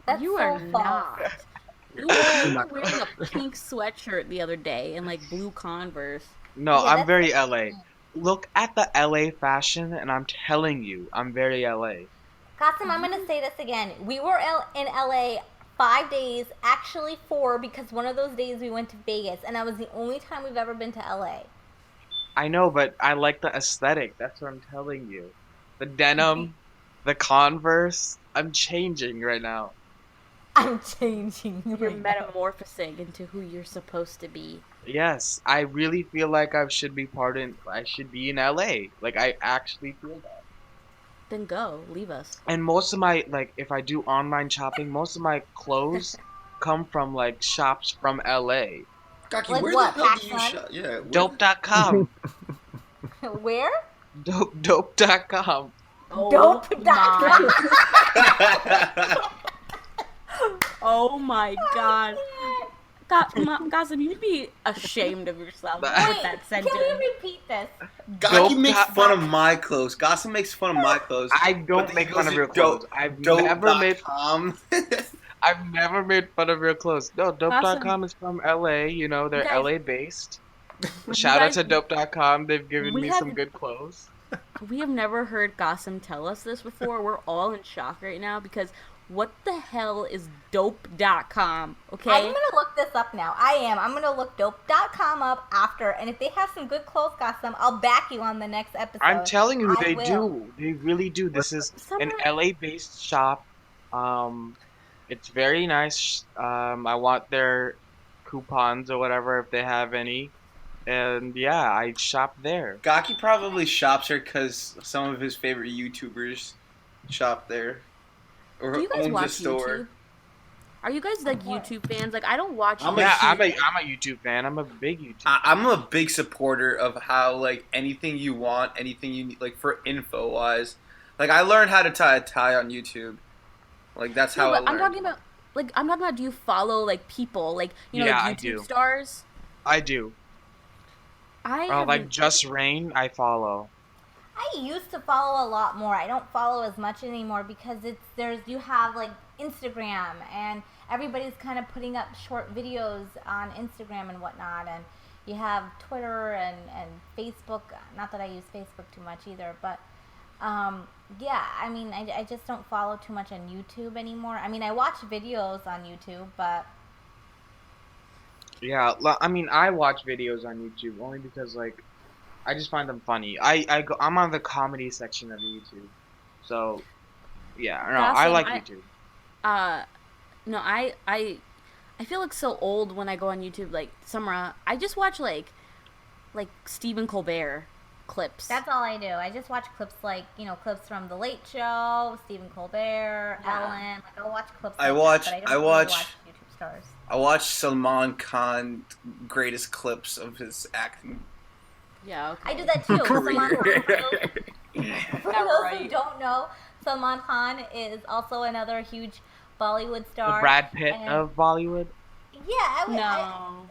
That's you so are false. not. You were wearing a pink sweatshirt the other day and like blue Converse. No, I'm very LA. Look at the LA fashion, and I'm telling you, I'm very LA. Qasim, I'm going to say this again. We were in LA 5 days, actually 4, because one of those days we went to Vegas, and that was the only time we've ever been to LA. I know, but I like the aesthetic. That's what I'm telling you. The denim, the Converse. I'm changing right now. I'm changing. You're metamorphosing into who you're supposed to be. Yes, I really feel like I should be in LA. Like, I actually feel that. Then go, leave us. And most of my, if I do online shopping, most of my clothes come from, shops from LA. Gaki, like where what, the hell do you shop? Yeah, Dope.com. Where? Dope.com. Oh, Dope.com. Oh my god. Gossip, you'd be ashamed of yourself with that sentence. Can we repeat this? Gaki makes fun of my clothes. Gossip makes fun of my clothes. I don't make fun of your clothes. I've never made fun of your clothes. No, Dope.com is from LA. They're LA based. Shout out to Dope.com. They've given me some good clothes. We have never heard Gossam tell us this before. We're all in shock right now because what the hell is dope.com? Okay? I'm going to look this up now. I'm going to look dope.com up after, and if they have some good clothes gossip, I'll back you on the next episode. I'm telling you, they will. do. They really do. This is an LA-based shop. It's very nice. I want their coupons or whatever if they have any. And yeah, I shop there. Gaki probably shops here because some of his favorite YouTubers shop there. Or Do you guys owns watch a store. YouTube? Are you guys like YouTube fans? Like, I don't watch. I'm I'm a YouTube fan. I'm a big YouTube. I'm a big supporter of how like anything you want, anything you need, like for info wise. Like I learned how to tie a tie on YouTube. Like that's how I learned. I'm talking about. Do you follow like people like Yeah, I like do. YouTube stars? I do. Like Just Rain, I follow. I used to follow a lot more. I don't follow as much anymore because you have like Instagram and everybody's kind of putting up short videos on Instagram and whatnot, and you have Twitter and Facebook. Not that I use Facebook too much either, but yeah, I mean, I just don't follow too much on YouTube anymore. I mean, I watch videos on YouTube, but Yeah, I mean, I watch videos on YouTube only because like I just find them funny. I'm on the comedy section of YouTube, so yeah, no, I like YouTube. No, I feel like so old when I go on YouTube. Like Summer, I just watch like Stephen Colbert clips. that's all I do. I just watch clips like clips from The Late Show, Stephen Colbert, Ellen. Like I'll watch clips. I like that, but I don't really watch watch YouTube stars. I watch Salman Khan greatest clips of his acting. Yeah, okay. I do that too. Salman Khan, for those right. who don't know, Salman Khan is also another huge Bollywood star. The Brad Pitt of Bollywood. Yeah, I would. No.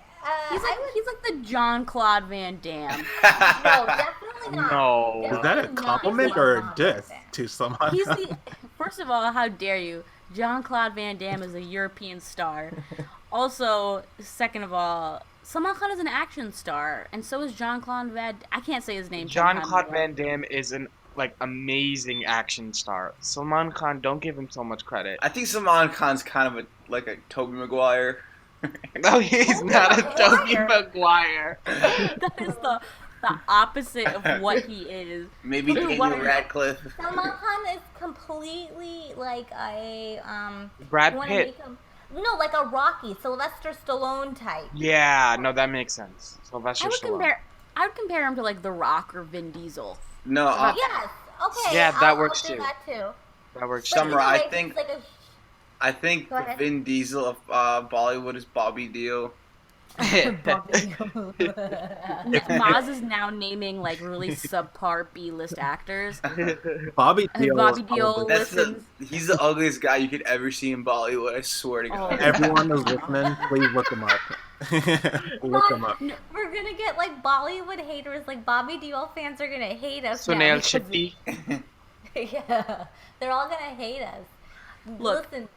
He's I like the Jean-Claude Van Damme. no, definitely not. No. Is that a Definitely compliment not. or a diss to someone? He's the first of all, how dare you? Jean-Claude Van Damme is a European star. Also, second of all, Salman Khan is an action star, and so is Jean-Claude Van. I can't say his name. Jean-Claude Van Damme is an amazing action star. Salman Khan, don't give him so much credit. I think Salman Khan's kind of like a Tobey Maguire. No, he's not a Tobey Maguire. That is the opposite of what he is. Maybe Look at Daniel what- Radcliffe. Salman Khan is completely like a Brad you wanna Pitt. make him- no, like a Rocky, Sylvester Stallone type. Yeah, no, that makes sense. Sylvester Stallone. I would compare him to like The Rock or Vin Diesel. No, Yes. Okay. Yeah, that works I'll do too. that too. That works. But Summer, either I way, think- it's like a I think Go the ahead. Vin Diesel of Bollywood is Bobby Deal. If Maz is now naming like really subpar B-list actors. Bobby And Deol. Bobby is Deol probably- listens. He's the ugliest guy you could ever see in Bollywood. I swear to God. Oh. Everyone who's listening, please look him up. Look him up. We're gonna get like Bollywood haters, like Bobby Deol fans are gonna hate us. now Sunil because- Shetty. Yeah, they're all gonna hate us. Look. Listen,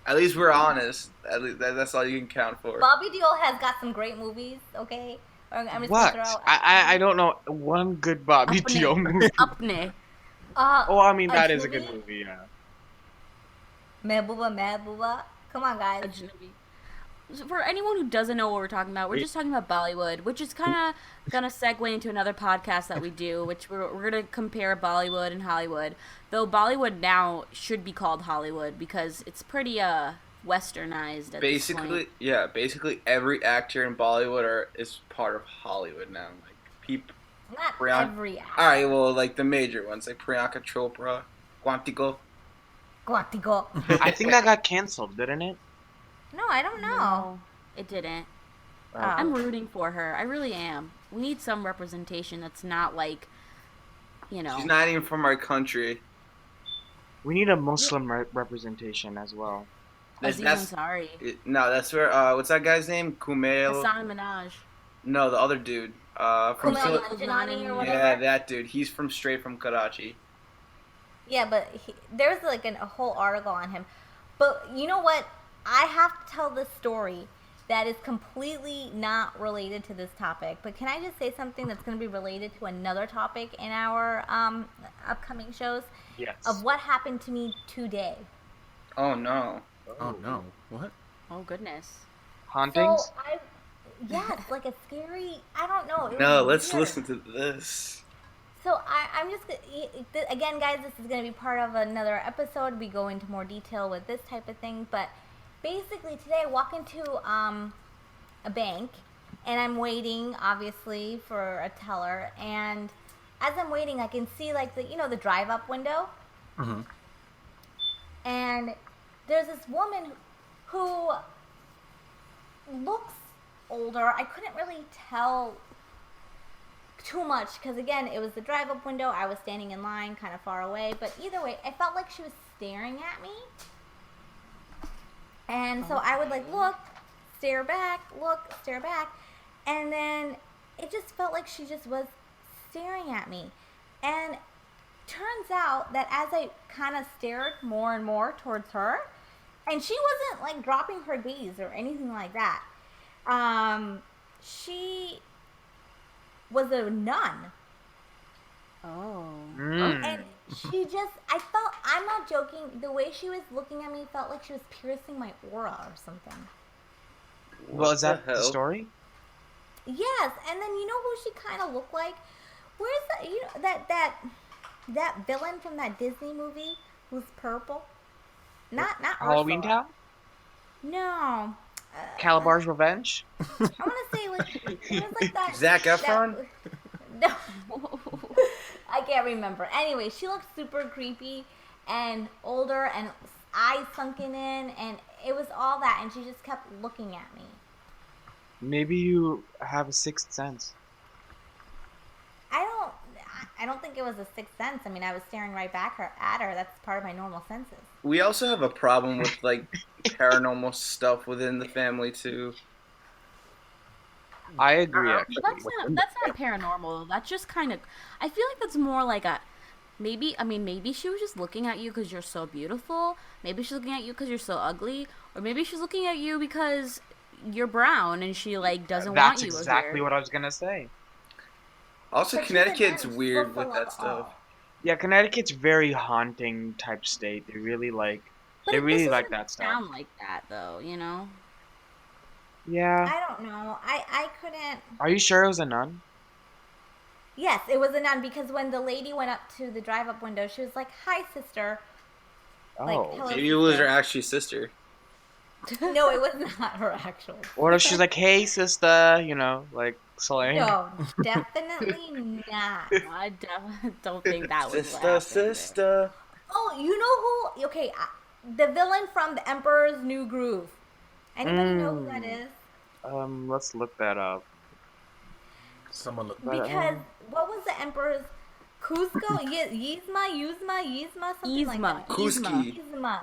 At least we're honest. At least that's all you can count for. Bobby Deol has got some great movies. Okay, I'm just What? gonna throw. I don't know one good Bobby Apne. Deol movie. Apne. Oh, I mean that A is a good movie? movie. Yeah. Mehbooba. Come on, guys. Ajnabi. So for anyone who doesn't know what we're talking about, we're just talking about Bollywood, which is kind of going to segue into another podcast that we do, which we're going to compare Bollywood and Hollywood. Though Bollywood now should be called Hollywood because it's pretty westernized at this point. Basically every actor in Bollywood is part of Hollywood now. Like people. Not Brian- every actor. All right, well, like the major ones, like Priyanka Chopra, Quantico. Guatico. I think that got canceled, didn't it? No, I don't know. No, it didn't. Oh. I'm rooting for her. I really am. We need some representation that's not like, you know. She's not even from our country. We need a Muslim representation as well. Aziz Ansari. No, that's where. What's that guy's name? Kumail. Hassan Minaj. No, the other dude. From Kumail Nanjiani or whatever. Yeah, that dude. He's from straight from Karachi. Yeah, but there's like a whole article on him. But you know what? I have to tell this story that is completely not related to this topic. But can I just say something that's going to be related to another topic in our upcoming shows? Yes. Of what happened to me today. Oh no. Oh no. What? Oh goodness. Hauntings? Yes, like a scary, I don't know. It No, was let's weird. listen to this. So I'm just again, guys. This is going to be part of another episode. We go into more detail with this type of thing, but basically today I walk into a bank, and I'm waiting, obviously, for a teller. And as I'm waiting, I can see like the drive-up window, Mm-hmm. and there's this woman who looks older. I couldn't really tell too much because again it was the drive up window. I was standing in line kind of far away, but either way I felt like she was staring at me, and so I would like look, stare back, and then it just felt like she just was staring at me. And turns out that as I kind of stared more and more towards her, and she wasn't like dropping her gaze or anything like that, she was a nun. Oh. And she just, I'm not joking, the way she was looking at me felt like she was piercing my aura or something. Well, is that the the hell? story? Yes, and then you know who she kind of looked like? Where's that, that villain from that Disney movie who's purple? Not Halloween Ursula. Town? No. Calabar's Revenge? I want to say like it was like that. Zac Efron? No, I can't remember. Anyway, she looked super creepy and older and eyes sunken in, and it was all that. And she just kept looking at me. Maybe you have a sixth sense. I don't think it was a sixth sense. I mean, I was staring right back at her. That's part of my normal senses. We also have a problem with like paranormal stuff within the family too. I agree, Uh-huh. actually. That's not paranormal though. That's just kind of. I feel like that's more like a. Maybe she was just looking at you because you're so beautiful. Maybe she's looking at you because you're so ugly, or maybe she's looking at you because you're brown and she like doesn't want That's you exactly here. what I was gonna say. Also, But she's Connecticut's a nun, weird she's with supposed to that love stuff. all. Yeah, Connecticut's very haunting type state. They really like But they this really like doesn't that stuff. sound like that though, you know. Yeah. I don't know. I couldn't. Are you sure it was a nun? Yes, it was a nun because when the lady went up to the drive-up window, she was like, "Hi, sister." Like, Oh. hello, Maybe it was her sister. actually sister. No, it was not her actual. Or if she's like, hey, sister, like slang. No, definitely not. I don't think that was what Sister, happened there. sister. Oh, you know who? Okay, the villain from The Emperor's New Groove. Anybody know who that is? Let's look that up. Someone look. But, Because what was the Emperor's Cusco? Yzma, something like Yzma. that. Kuski. Yzma,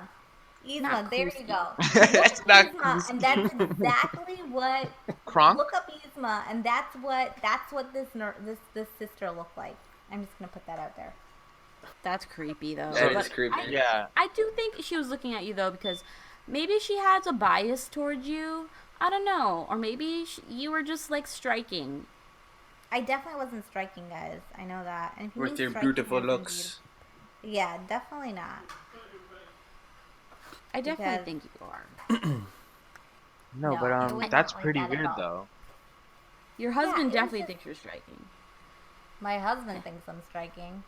Not there Kuski. you go. It's Look not up Yzma, and that's exactly what. Kronk? Look up Yzma, and that's what this sister looked like. I'm just gonna put that out there. That's creepy though. That But is creepy. Yeah. I do think she was looking at you though because maybe she has a bias towards you. I don't know, or maybe you were just like striking. I definitely wasn't striking, guys. I know that. And if you With mean your striking, beautiful I mean looks. beautiful. Yeah, definitely not. I definitely Because- think you are. No, No, but it was that's not like pretty that at weird all. though. Your it husband was definitely just- thinks you're striking. My husband thinks I'm striking.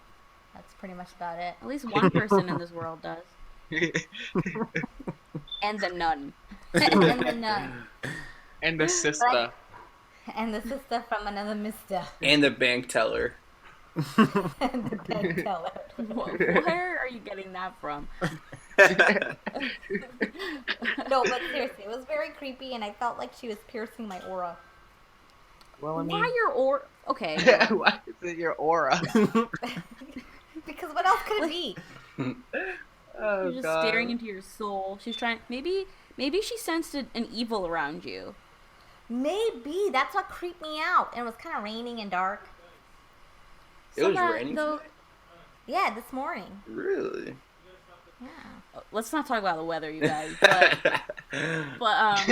That's pretty much about it. At least one person in this world does. And the nun. And the nun. And the sister. And the sister from another mister. And the bank teller. And the bank teller. Where are you getting that from? No, but seriously, it was very creepy, and I felt like she was piercing my aura. Well, I mean, Why your or? Okay. why is it your aura? Because what else could it be? Oh, You're just God. staring into your soul. She's trying. Maybe she sensed an evil around you. Maybe. That's what creeped me out. And it was kind of raining and dark. It was Somewhat, raining though. today? Yeah, this morning. Really? Yeah. Let's not talk about the weather, you guys. But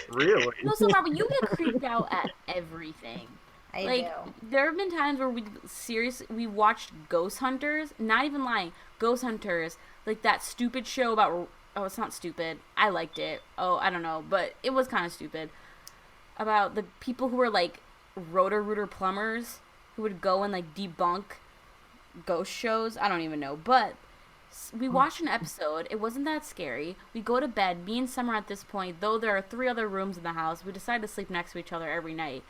Really? no, so Robert, you get creeped out at everything. I Like do. there have been times where we watched Ghost Hunters. Not even lying, Ghost Hunters. Like that stupid show about oh, it's not stupid. I liked it. Oh, I don't know, but it was kind of stupid. About the people who were like Roto-Rooter plumbers who would go and like debunk ghost shows. I don't even know, but we watched an episode. It wasn't that scary. We go to bed. Me and Summer at this point, though there are 3 other rooms in the house, we decided to sleep next to each other every night.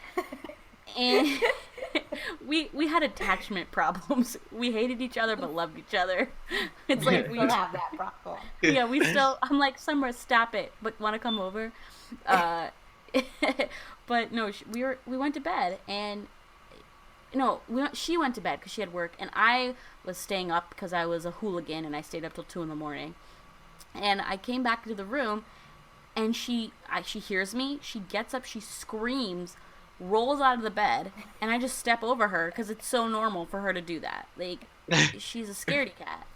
And we had attachment problems. We hated each other but loved each other. It's like we still have that problem. Yeah, we still. I'm like, Summer, stop it. But want to come over? But no, we went to bed and. No, she went to bed because she had work, and I was staying up because I was a hooligan, and I stayed up till 2 a.m. And I came back to the room, and she hears me. She gets up, she screams, rolls out of the bed, and I just step over her because it's so normal for her to do that. Like, she's a scaredy cat.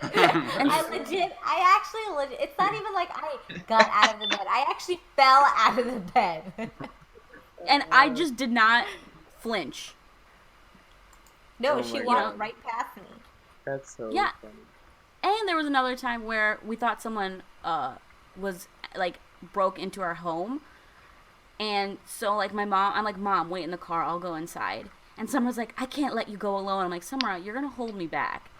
And I actually legit, it's not even like I got out of the bed. I actually fell out of the bed. And I just did not flinch. No, Oh she my walked God. right past me. That's so Yeah. funny. And there was another time where we thought someone was like broke into our home, and so like I'm like, Mom, wait in the car, I'll go inside. And Summer's like, I can't let you go alone. I'm like, Summer, you're gonna hold me back.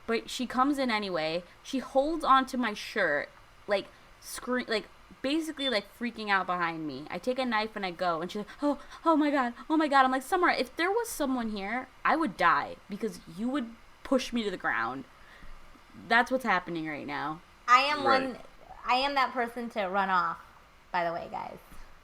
But she comes in anyway. She holds onto my shirt, like basically like freaking out behind me. I take a knife and I go, and she's like, oh my god. I'm like, Summer, if there was someone here, I would die because you would push me to the ground. That's what's happening right now. I am Right. I am that person to run off, by the way, guys.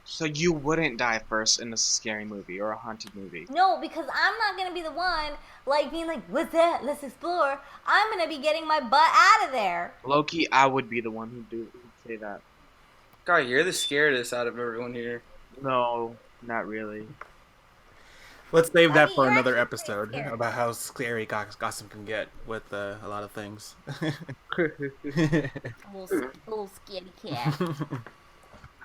So you wouldn't die first in a scary movie or a haunted movie? No, because I'm not going to be the one, like, being like, what's that? Let's explore. I'm going to be getting my butt out of there. Low-key, I would be the one who'd say that. God, you're the scaredest out of everyone here. No, not really. Let's save that mean, for you're another actually pretty episode scary. about how scary gossip can get with a lot of things. Little scaredy cat.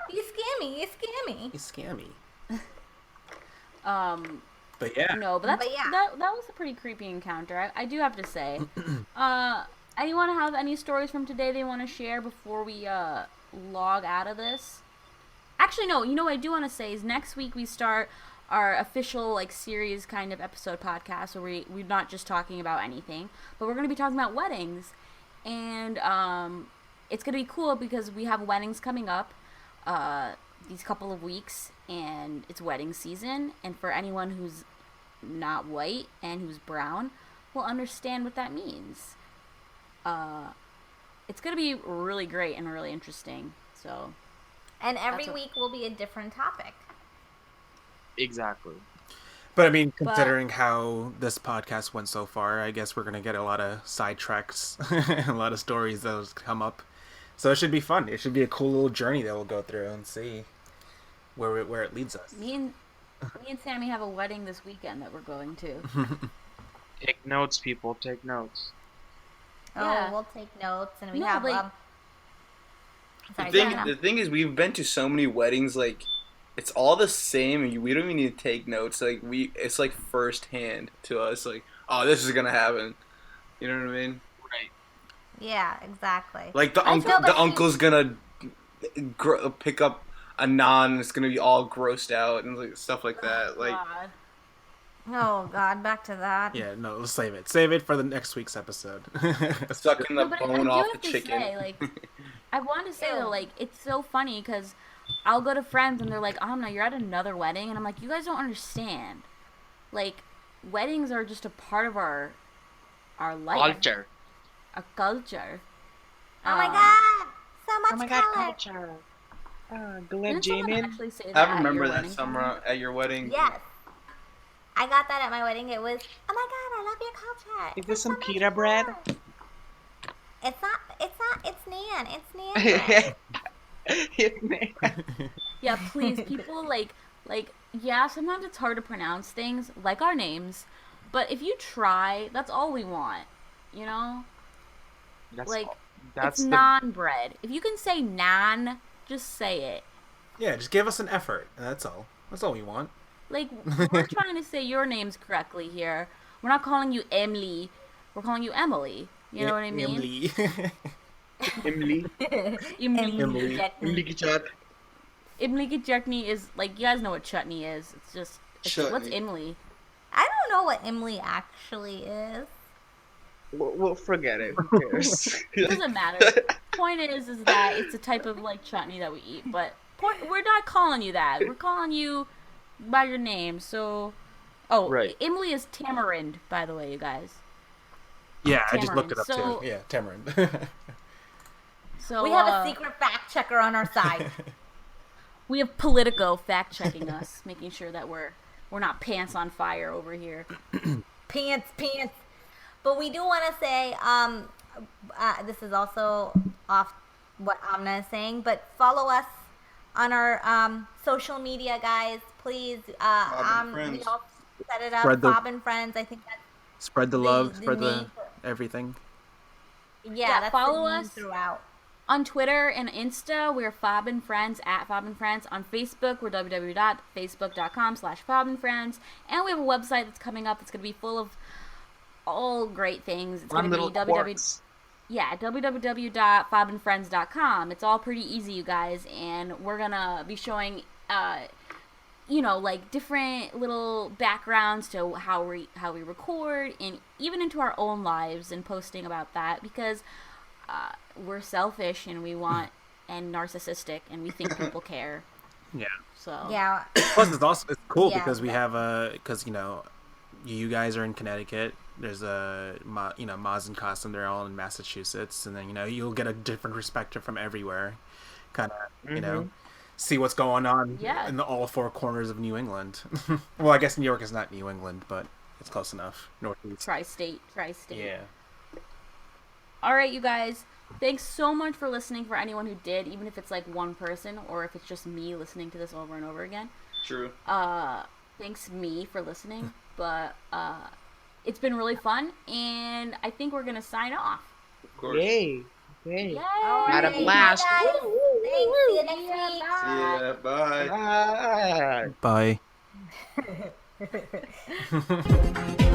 You scare me. You scare me. He's scammy. But yeah. No, but But yeah. that was a pretty creepy encounter. I do have to say. Anyone have any stories from today they want to share before we log out of this? Actually, no. You know what I do want to say is next week we start our official like series kind of episode podcast where we're not just talking about anything, but we're going to be talking about weddings, and it's going to be cool because we have weddings coming up these couple of weeks, and it's wedding season, and for anyone who's not white and who's brown will understand what that means. It's going to be really great and really interesting. So, And every That's a- week will be a different topic. Exactly. But I mean, considering how this podcast went so far, I guess we're gonna get a lot of sidetracks, a lot of stories that'll come up. So it should be fun. It should be a cool little journey that we'll go through and see where it leads us. me and Sammy have a wedding this weekend that we're going to. Take notes, people. Take notes. Yeah. Oh, we'll take notes, and we No, have like- sorry, The thing is, we've been to so many weddings, like, it's all the same, and we don't even need to take notes. Like, it's like firsthand to us, like, oh, this is gonna happen. You know what I mean? Right. Yeah, exactly. Like the I feel like- uncle's gonna pick up a non, and it's gonna be all grossed out and like stuff like that. Like, God. Oh God, back to that. Yeah, no, let's save it. Save it for the next week's episode. sucking the No, but bone I do off have the to chicken. say, like, I want to say Ew. though, like, it's so funny because I'll go to friends and they're like, Amna, you're at another wedding, and I'm like, you guys don't understand. Like, weddings are just a part of our life, Culture. our culture. Oh my God, so much Oh my god, color. culture. Didn't Glenn someone Jamin. actually say that I at remember your that wedding, summer Summer? at your wedding. Yes, I got that at my wedding. It was, oh my God, I love your culture. Is It's this so some much pita bread? color. It's not. It's Nan. It's Nan. bread. Yeah, please, people, like, yeah, sometimes it's hard to pronounce things, like our names, but if you try, that's all we want, you know? That's Like, that's it's the naan bread. If you can say naan, just say it. Yeah, just give us an effort. That's all. That's all we want. Like, we're trying to say your names correctly here. We're not calling you Emily. We're calling you Emily. You know what I mean? Emily. Imli. Imli Imli ki chaat. Imli ki chutney is like, you guys know what chutney is. What's Chutney. imli? I don't know what Imli actually is. We'll forget it. Who cares? It doesn't matter. Point is that it's a type of like chutney that we eat, but we're not calling you that. We're calling you by your name. So, Right. imli is tamarind, by the way, you guys. Yeah, I just looked Tamarind. it up So- too. Yeah, tamarind. So We have a secret fact checker on our side. We have Politico fact checking us, making sure that we're not pants on fire over here. Pants. But we do want to say, this is also off what Amna is saying, but follow us on our social media, guys. Please. and Friends. We all set it up. Spread the- FOB and Friends. I think that's Spread the love, the spread the name everything. yeah. That's follow the name us. throughout. On Twitter and Insta, we're FOB and Friends, at FOB and Friends. On Facebook, we're www.facebook.com/FOB and Friends. And we have a website that's coming up that's going to be full of all great things. It's Fun going to little be quartz. www.fobandfriends.com. It's all pretty easy, you guys. And we're going to be showing, like different little backgrounds to how we record and even into our own lives and posting about that because we're selfish and we want and narcissistic and we think people care. Yeah. So Yeah. Plus, it's cool Yeah, because we have because you guys are in Connecticut. There's Maz and Costin, they're all in Massachusetts, and then you'll get a different perspective from everywhere. Kind of see what's going on in all four corners of New England. Well, I guess New York is not New England, but it's close enough. Northeast. Tri-state. Yeah. All right, you guys. Thanks so much for listening for anyone who did, even if it's like one person or if it's just me listening to this over and over again. True. Thanks me for listening, but it's been really fun and I think we're going to sign off. Of course. Yay. Yay! Had a blast. Bye, guys. Thanks. See you next week. Yeah, bye.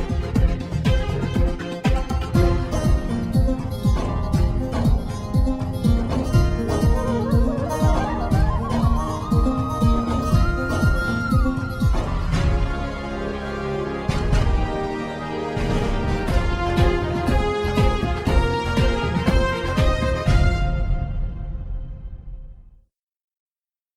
Bye.